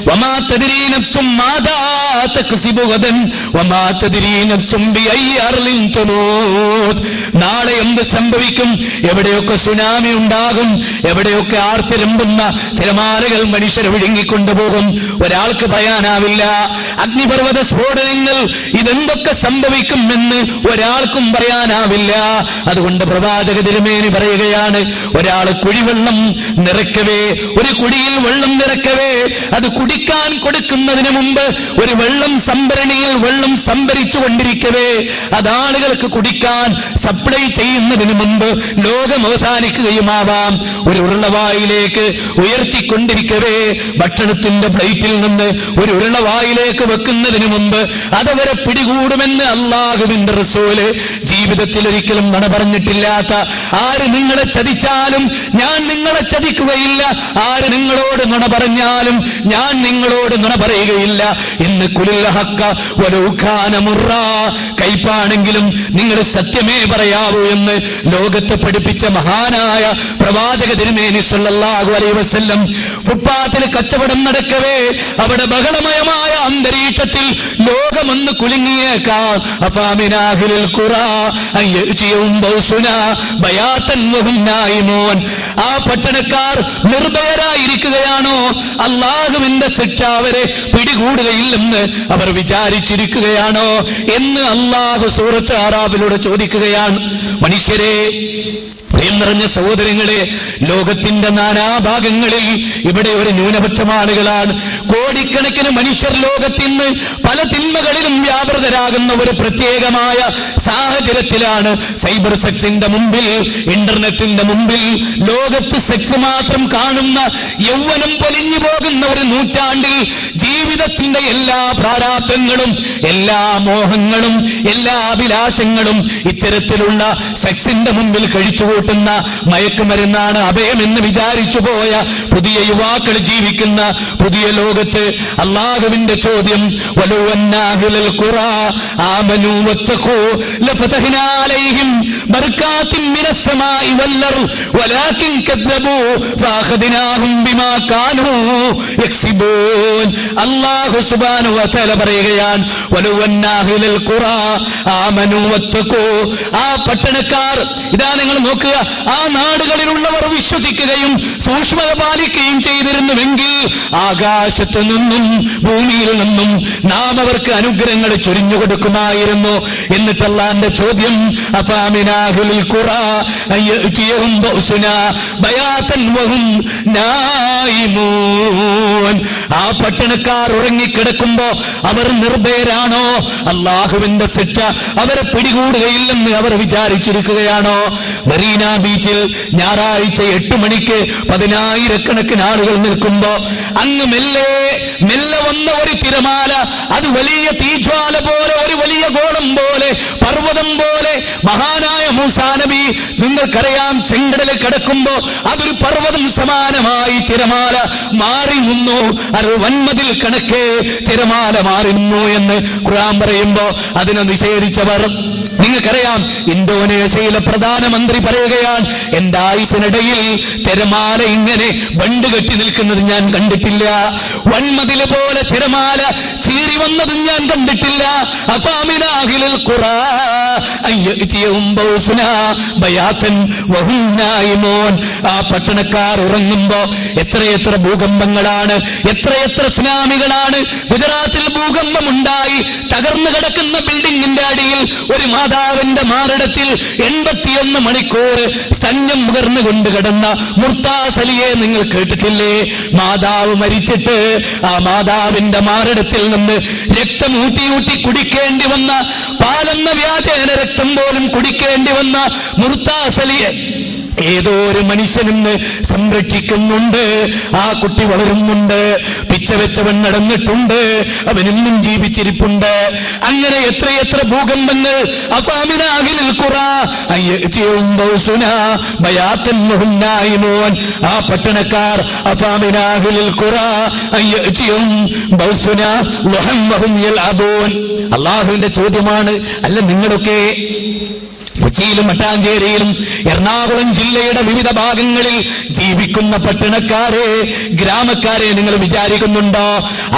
വമാ തദ്രീ നഫ്സും മാദാ തക്സിബു ഗദൻ വമാ തദ്രീ നഫ്സും ബിഅയ്യി അർളിൻ തമൂത്. നാളെ എന്ത് സംഭവിക്കും, എവിടെയൊക്കെ സുനാമി ഉണ്ടാകും, എവിടെയൊക്കെ ആർത്തിരമ്പുന്ന തിരമാലകൾ മനുഷ്യരെ വിഴുങ്ങിക്കൊണ്ടുപോകും, ഒരാൾക്ക് പറയാനാവില്ല. അഗ്നിപർവ്വത സ്ഫോടനങ്ങൾ, ഇതെന്തൊക്കെ സംഭവിക്കുമെന്ന് ഒരാൾക്കും പറയാനാവില്ല. അതുകൊണ്ട് പ്രവാചക തിരുമേനി പറയുകയാണ്, ഒരാൾ കുഴിവെള്ളം നിറയ്ക്കവേ, ഒരു കുടിയിൽ വെള്ളം നിറയ്ക്കവേ, അത് കുടിക്കാൻ കൊടുക്കുന്നതിന് മുമ്പ് ഒരു വെള്ളം സംഭരണിയിൽ വെള്ളം സംഭരിച്ചു കൊണ്ടിരിക്കവേ, അത് ആളുകൾക്ക് കുടിക്കാൻ സപ്ലൈ ചെയ്യുന്നതിന് മുമ്പ് ലോകം അവസാനിക്കുകയുമാവാം. ഒരു ഉരുളവായിലേക്ക് ഉയർത്തിക്കൊണ്ടിരിക്കവേ, ഭക്ഷണത്തിന്റെ പ്ലേറ്റിൽ നിന്ന് ഒരു ഉരുളവായിലേക്ക് വെക്കുന്നതിന് മുമ്പ് അതവരെ പിടികൂടുമെന്ന് അല്ലാഹുവിന്റെ റസൂല് ജീവിതത്തിൽ ഒരിക്കലും നുണ പറഞ്ഞിട്ടില്ലാത്ത, ആര് നിങ്ങളെ ചതിച്ചാലും ഞാൻ നിങ്ങളെ ചതിക്കുകയില്ല, ആര് നിങ്ങളോട് നുണ പറഞ്ഞാലും ഞാൻ നിങ്ങളോട് നുണ പറയുകയില്ല എന്ന് കുലിൽ ഹഖ വലൗ കാന മുറാ, കൈപ്പാണെങ്കിലും നിങ്ങൾ സത്യമേ പറയാവൂ എന്ന് ലോകത്തെ പഠിപ്പിച്ച മഹാനായ പ്രവാചക തിരുമേനി സ്വല്ലല്ലാഹു അലൈഹി വസല്ലം ഫുട്പാത്തിൽ കച്ചവടം നടക്കവേ, അവിടെ ബഹളമയമായ അന്തരീക്ഷത്തിൽ ലോകമൊന്ന് കുലുങ്ങിയേക്കാം. അഫാമിനാഹിൽ ഖുറാ അയ്യഉതിയും ബൗസുന ബയാതൻ വഹും നായിമൂൻ. ആ പട്ടണക്കാർ നിർഭയരായിരിക്കുകയാണോ, അല്ലാഹുവിന്റെ ശിക്ഷ അവരെ പിടികൂടുകയില്ലെന്ന് അവർ വിചാരിച്ചിരിക്കുകയാണോ എന്ന് അല്ലാഹു സൂറത്ത് അറാഫിലൂടെ ചോദിക്കുകയാണ്. മനുഷ്യരെ, പ്രിയം നിറഞ്ഞ സഹോദരങ്ങളെ, ലോകത്തിന്റെ നാനാഭാഗങ്ങളിൽ ഇവിടെ ഒരു ന്യൂനപക്ഷം ആളുകളാണ്. കോടിക്കണക്കിന് മനുഷ്യർ ലോകത്തിന്ന് പല തിന്മകളിലും വ്യാപൃതരാകുന്ന ഒരു പ്രത്യേകമായ സാഹചര്യത്തിലാണ്. സൈബർ സെക്സിന്റെ മുമ്പിൽ, ഇന്റർനെറ്റിന്റെ മുമ്പിൽ ലോകത്ത് സെക്സ് മാത്രം കാണുന്ന യൗവനം പൊലിഞ്ഞു പോകുന്ന ഒരു നൂറ്റാണ്ടിൽ ജീവിതത്തിന്റെ എല്ലാ പ്രാരാബ്ധങ്ങളും, എല്ലാ മോഹങ്ങളും, എല്ലാ അഭിലാഷങ്ങളും ഇത്തരത്തിലുള്ള സെക്സിന്റെ മുമ്പിൽ കഴിച്ചുകൂട്ടുന്ന മയക്കുമരുന്നാണ് അഭയമെന്ന് വിചാരിച്ചു പോയ പുതിയ യുവാക്കൾ ജീവിക്കുന്ന പുതിയ ലോകത്ത് അല്ലാഹുവിന്റെ ചോദ്യം, വലൗ അന്നാ അഹ്ലൽ ഖുറാ ആമനൂ വത്തഖൂ ലഫതഹ്നാ അലൈഹിം ബർകാത്തിൻ മിനസ് സമാഇ വൽ അർദ് വലാകിൻ കദ്ദബൂ ഫഅഖദ്നാഹും ബിമാ കാനൂ യക്സിബൂൻ. അല്ലാഹു സുബ്ഹാനഹു വ തആല പറയുകയാണ്, വലൗ അന്നാ അഹ്ലൽ ഖുറാ ആമനൂ വത്തഖൂ, ആ പട്ടണക്കാർ, ഇതാ നിങ്ങൾ നോക്കുക, ആ നാടുകളിലുള്ളവർ വിശ്വസിക്കുകയും സൂക്ഷ്മത പാലിക്കുകയും ചെയ്തിരുന്നുവെങ്കിൽ ആകാശത്ത് നിന്നും ഭൂമിയിൽ നിന്നും നാം അവർക്ക് അനുഗ്രഹങ്ങൾ ചൊരിഞ്ഞു കൊടുക്കുമായിരുന്നു. എന്നിട്ട് അല്ലാഹുവിന്റെ ചോദ്യം, അഫാമിനാഹുൽ ഖുറാ അയ്യതിയഹും ബൗസുനാ ബയാതൻ വഹും നായിമൂൻ. ആ പട്ടണക്കാർ ഉറങ്ങിക്കിടക്കുമ്പോ അവർ നിർഭയരാണോ, അല്ലാഹുവിന്റെ ശിക്ഷ അവരെ പിടികൂടുകയില്ലെന്ന് അവർ വിചാരിച്ചിരിക്കുകയാണോ? മരീന മറീന ബീച്ചിൽ ഞായറാഴ്ച 8 മണിക്ക് 10,000-കണക്കിന് ആളുകൾ നിൽക്കുമ്പോ അങ്ങ് മെല്ലെ മെല്ലെ വന്ന ഒരു തിരമാല, അത് വലിയ തീജ്വാല പോലെ, ഒരു വലിയ ഗോളം പോലെ, പർവ്വതം പോലെ. മഹാനായ മൂസാ നബി, നിങ്ങൾക്കറിയാം, ചെങ്കടൽ കിടക്കുമ്പോ അതൊരു പർവ്വതം സമാനമായി തിരമാല മാറി നിന്നു. അത് വൻമതിൽ കണക്കെ തിരമാല മാറുന്നു എന്ന് ഖുർആൻ പറയുമ്പോ അതിനെ നിഷേധിച്ചവർ, നിങ്ങൾക്കറിയാം, ഇന്തോനേഷ്യയിലെ പ്രധാനമന്ത്രി പറയുകയാണ്, എന്റെ ആയുസിനിടയിൽ തിരമാല ഇങ്ങനെ ബണ്ട് കെട്ടി നിൽക്കുന്നത് ഞാൻ കണ്ടിട്ടില്ല, വൻമതില് പോലെ തിരമാല ചീറി വന്നതും ഞാൻ കണ്ടിട്ടില്ല. അഫാമിനാഹിലിൽ ഖുറാ അയ്യതിയഹും ബൗസുനാ ബയാതൻ വഹും നായിമൂൻ. ആ പട്ടണക്കാർ ഉറങ്ങുമ്പോ എത്രയെത്ര ഭൂകമ്പങ്ങളാണ്, എത്രയെത്ര സുനാമികളാണ്. ഗുജറാത്തിൽ ഭൂകമ്പമുണ്ടായി, തകർന്നു കിടക്കുന്ന ബിൽഡിംഗിന്റെ അടിയിൽ ഒരു മാതാവിന്റെ മാറിടത്തിൽ 81 മണിക്കൂർ സ്തന്യം മുകർന്നുകൊണ്ട് കിടന്ന മുർത്താസ് അലിയെ നിങ്ങൾ കേട്ടിട്ടില്ലേ? മാതാവ് മരിച്ചിട്ട് ആ മാതാവിന്റെ മാറിടത്തിൽ നിന്ന് രക്തം ഊട്ടി കുടിക്കേണ്ടി വന്ന, പാലെന്ന വ്യാജേന രക്തം പോലും കുടിക്കേണ്ടി വന്ന മുർത്താസ് അലിയെ ഏതോ ഒരു മനുഷ്യനിന്ന് സംരക്ഷിക്കുന്നുണ്ട്. ആ കുട്ടി വളരുന്നുണ്ട്, പിച്ച വെച്ചവൻ നടന്നിട്ടുണ്ട്, അവനിന്നും ജീവിച്ചിരിപ്പുണ്ട്. അങ്ങനെ എത്രയെത്ര ഭൂകമ്പങ്ങൾ. അഫാമിനാഹിലിൽ ഖുറാ അയ്യതിയഹും ബൗസുനാ ബയാതൻ വഹും നായിമൂൻ. ആ പട്ടണക്കാർ അഫാമിനാഹിലിൽ ഖുറാ അയ്യതിയഹും ബൗസുനാ വഹും യൽഅബൂൻ. അല്ലാഹുവിന്റെ ചോദ്യമാണ്, അല്ല നിങ്ങളൊക്കെ കൊച്ചിയിലും മട്ടാഞ്ചേരിയിലും എറണാകുളം ജില്ലയുടെ വിവിധ ഭാഗങ്ങളിൽ ജീവിക്കുന്ന പട്ടണക്കാരെ, ഗ്രാമക്കാരെ, നിങ്ങൾ വിചാരിക്കുന്നുണ്ടോ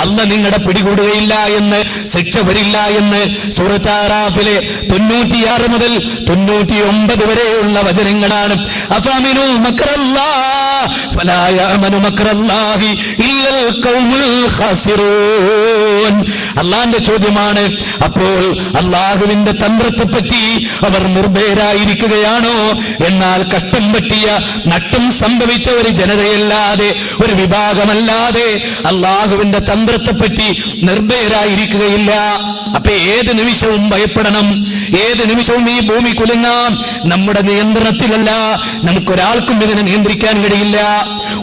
അന്ന് നിങ്ങളുടെ പിടികൂടുകയില്ല എന്ന്, ശിക്ഷ വരില്ല എന്ന്? സൂറത്ത് ആറാഫിലെ 96 മുതൽ 99 വരെയുള്ള വചനങ്ങളാണ്. അഫഅമിനു മക്റല്ലാഹ് ഫലാ യഅമനു മക്റല്ലാഹി ഇല്ലൽ ഖൗമുൽ ഖാസിറൂൻ. അല്ലാഹുവിന്റെ ചോദ്യമാണ്, അപ്പോൾ അല്ലാഹുവിന്റെ തന്ത്രത്തെ പറ്റി അവർ നിർഭയരായിരിക്കുകയാണോ? എന്നാൽ കഷ്ടം പറ്റിയ, നഷ്ടം സംഭവിച്ച ഒരു ജനതയല്ലാതെ, ഒരു വിഭാഗമല്ലാതെ അല്ലാഹുവിന്റെ തന്ത്രത്തെപ്പറ്റി നിർഭയരായിരിക്കുകയില്ല. അപ്പൊ ഏത് നിമിഷവും ഭയപ്പെടണം, ഏത് നിമിഷവും ഈ ഭൂമി കുലുങ്ങാം. നമ്മുടെ നിയന്ത്രണത്തിലല്ല, നമുക്കൊരാൾക്കും ഇതിനെ നിയന്ത്രിക്കാൻ കഴിയില്ല,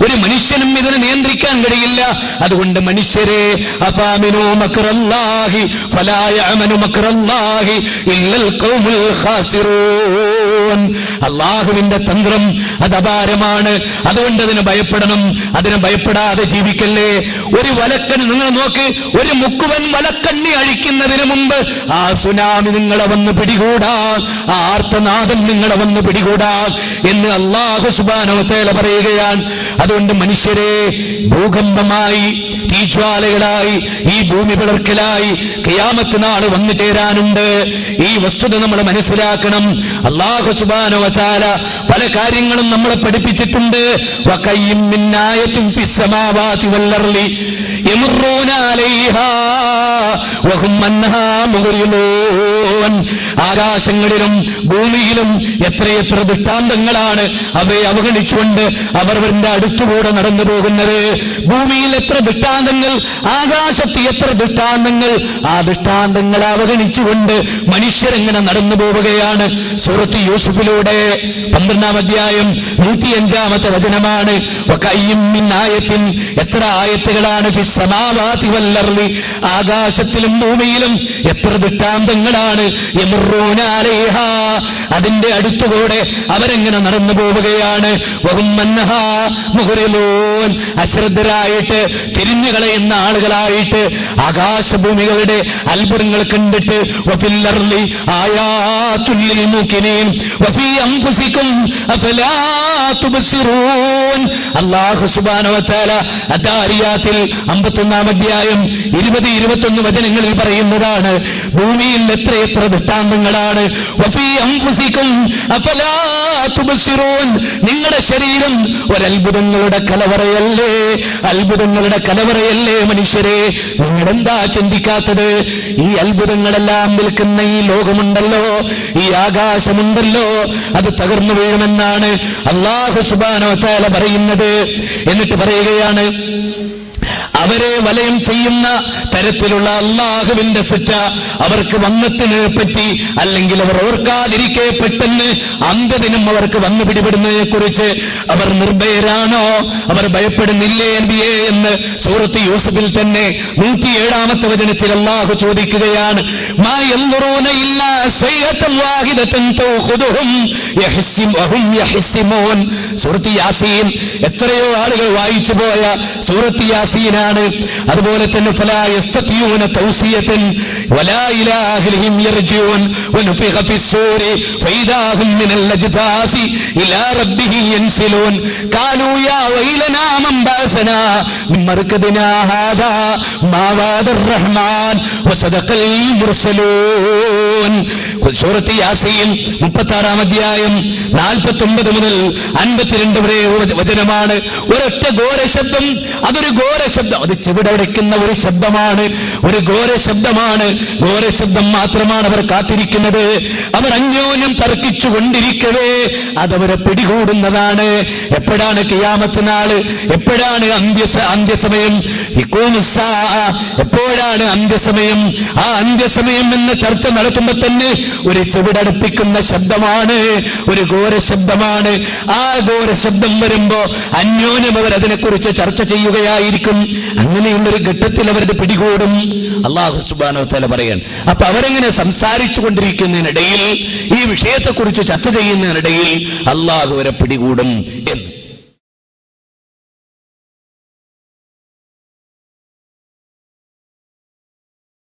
ഒരു മനുഷ്യനും ഇതിനെ നിയന്ത്രിക്കാൻ കഴിയില്ല. അതുകൊണ്ട് മനുഷ്യരെ, അഫാമിനു മക്റല്ലാഹി ഫലാ യഅമനു മക്റല്ലാഹി ഇല്ലൽ ഖൗമുൽ ഖാസിറൂൻ. അല്ലാഹുവിന്റെ തന്ത്രം അത് അപാരമാണ്. അതുകൊണ്ട് അതിനെ ഭയപ്പെടണം. അതിനെ ഭയപ്പെടാതെ ജീവിക്കല്ലേ. ഒരു വലക്കന് നിങ്ങൾ നോക്ക്, ഒരു മുക്കുവൻ വലക്കണ്ണി അഴിക്കുന്നതിന് മുമ്പ് ആ സുനാമി നിങ്ങളെ വന്ന് പിടികൂടാൻ, ആ ആർത്തനാദം നിങ്ങളെ വന്ന് പിടികൂടാൻ എന്ന് അല്ലാഹു സുബ്ഹാനഹു വ തആല പറയുകയാണ്. അതുകൊണ്ട് മനുഷ്യരെ, ഭൂകമ്പമായി, തീജ്വാലകളായി, ഈ ഭൂമി പിളർക്കലായി ഖിയാമത്ത് നാൾ വന്നു ചേരാനുണ്ട്. ഈ വസ്തുത നമ്മൾ മനസ്സിലാക്കണം. അല്ലാഹു സുബ്ഹാനഹു വ തആല പല കാര്യങ്ങളും നമ്മളെ പഠിപ്പിച്ചിട്ടുണ്ട്. വകയ്യിൻ മിൻ ആയത്തിൻ ഫിസ് സമാവാതി വൽ അർളി യമുറൂന അലൈഹാ വഹും അൻഹാ മുഗ്രിലൂൻ. ആകാശങ്ങളിലും ഭൂമിയിലും എത്രയെത്ര ദൃഷ്ടാന്തങ്ങളാണ് അവയെ അവഗണിച്ചുകൊണ്ട് അവരവരുടെ അടുത്തുകൂടെ നടന്നു പോകുന്നത്. ഭൂമിയിൽ എത്ര ദൃഷ്ടാന്തങ്ങൾ, ആകാശത്ത് എത്ര ദൃഷ്ടാന്തങ്ങൾ. ആ ദൃഷ്ടാന്തങ്ങൾ അവഗണിച്ചുകൊണ്ട് മനുഷ്യരെങ്ങനെ നടന്നു പോവുകയാണ്. സൂറത്ത് യൂസുഫിലൂടെ 12-ാം അധ്യായം 105-ാമത്തെ വചനമാണ്. വകയ്യിൻ മിൻ ആയത്തിൻ, എത്ര ആയത്തുകളാണ്, ഫിസ് സമാവാതി വൽ അർളി, ആകാശത്തിലും ഭൂമിയിലും എത്ര ദൃഷ്ടാന്തങ്ങളാണ്. യമുറൂന അലൈഹാ, അതിന്റെ അടുത്തുകൂടെ അവരെങ്ങനെ നടന്നു പോവുകയാണ്. വഹും അൻഹാ മുഗ്രിലൂൻ, അശ്രദ്ധരായിട്ട് തിരിഞ്ഞു കളയുന്ന ആളുകളായിട്ട് ആകാശഭൂമികളുടെ അത്ഭുതങ്ങൾ കണ്ടിട്ട്. വഫിൽ അർളി ആയാതുൽ ലിൽ മുഖിനീൻ വഫീ അൻഫുസികും അഫലാ തുബ്സിറൂൻ. അല്ലാഹു സുബ്ഹാനഹു വ തആല അദാരിയാത്തിൽ 51-ാം അധ്യായം 20-21 വചനങ്ങളിൽ പറയുന്നതാണ്, ഭൂമിയിൽ എത്രയെത്ര ദൃഷ്ടാന്തങ്ങളാണ്. വഫീ അൻഫുസികും അഫലാ തുബ്സിറൂൻ, നിങ്ങളുടെ ശരീരം ഒരത്ഭുതങ്ങളുടെ കലവറയല്ലേ, അത്ഭുതങ്ങളുടെ കലവറയല്ലേ മനുഷ്യരെ. നിങ്ങളെന്താ ചിന്തിക്കാത്തത്? ഈ അത്ഭുതങ്ങളെല്ലാം നിൽക്കുന്ന ഈ ലോകമുണ്ടല്ലോ, ഈ ആകാശമുണ്ടല്ലോ, അത് തകർന്നു വീഴുമെന്നാണ് അല്ലാഹു സുബ്ഹാനഹു വ തആല പറയുന്നത്. എന്നിട്ട് പറയുകയാണ്, അവരെ വലയം ചെയ്യുന്ന അത്തരത്തിലുള്ള അള്ളാഹുവിന്റെ ശിക്ഷ അവർക്ക് വന്നതിനെ പറ്റി, അല്ലെങ്കിൽ അവർ ഓർക്കാതിരിക്കെ പെട്ടെന്ന് അന്ത്യദിനം അവർക്ക് വന്നു പിടിപെടുന്നതിനെ കുറിച്ച് അവർ നിർഭയരാണോ, അവർ ഭയപ്പെടുന്നില്ലേ നബിയേ എന്ന് സൂറത്ത് യൂസുഫിൽ തന്നെ 107-ാമത്തെ വചനത്തിൽ അള്ളാഹു ചോദിക്കുകയാണ്. മാ യൻദുറൂന ഇല്ലാ സയ്യതൻ വാഹിദതൻ തഖുദുഹും യഹ്സിമുഹും യഹ്സിമൂൻ. സൂറത്ത് യാസീൻ എത്രയോ ആളുകൾ വായിച്ചു പോയ സൂറത്ത് യാസീനാണ്. അതുപോലെ തന്നെ ഫലാ യസ്തഖിയൂന തൗസിയതൻ വലാ ഇലാ അഹ്ലിഹിം യർജിഊൻ വനുഫിഖ ഫിസ്സൂരി ഫൈദാഹും മിനൽ അജ്ദാസി ഇലാ റബ്ബിഹിം യൻസിലൂൻ ഖാലൂ യാ വൈലനാ മൻ ബഅസനാ മിൻ മർകദിനാ ഹാദാ മാ വഅദർ റഹ്മാൻ വസദഖൽ മുർസലൂൻ. സൂറത്ത് യാസീൻ 36-ാം അധ്യായം 49 മുതൽ 52 വരെ വചനമാണ്. ഒരൊറ്റ ഘോര ശബ്ദം, അതൊരു ഘോര ശബ്ദം, അത് ചെവിടടയ്ക്കുന്ന ഒരു ശബ്ദമാണ്, ഒരു ഘോര ശബ്ദമാണ്. ഘോര ശബ്ദം മാത്രമാണ് അവർ കാത്തിരിക്കുന്നത്. അവർ അന്യോന്യം തർക്കിച്ചു കൊണ്ടിരിക്കവേ അതവരെ പിടികൂടുന്നതാണ്. എപ്പോഴാണ് ഖിയാമത്ത് നാള്, എപ്പോഴാണ് അന്ത്യസമയം, എപ്പോഴാണ് അന്ത്യസമയം? ആ അന്ത്യസമയം എന്ന ചർച്ച നടത്തുമ്പോ തന്നെ ഒരു ചെവിടടുപ്പിക്കുന്ന ശബ്ദമാണ്, ഒരു ഘോര ശബ്ദമാണ്. ആ ഘോര ശബ്ദം വരുമ്പോ അന്യോന്യം അവർ അതിനെക്കുറിച്ച് ചർച്ച ചെയ്യുകയായിരിക്കും. അങ്ങനെയുള്ളൊരു ഘട്ടത്തിൽ അവരത് പിടികൂടും. അല്ലാഹു സുബ്ഹാനഹു വ തആല പറയാൻ. അപ്പൊ അവരെങ്ങനെ സംസാരിച്ചു കൊണ്ടിരിക്കുന്നതിനിടയിൽ, ഈ വിഷയത്തെക്കുറിച്ച് ചർച്ച ചെയ്യുന്നതിനിടയിൽ അല്ലാഹു അവരെ പിടികൂടും എന്ന്.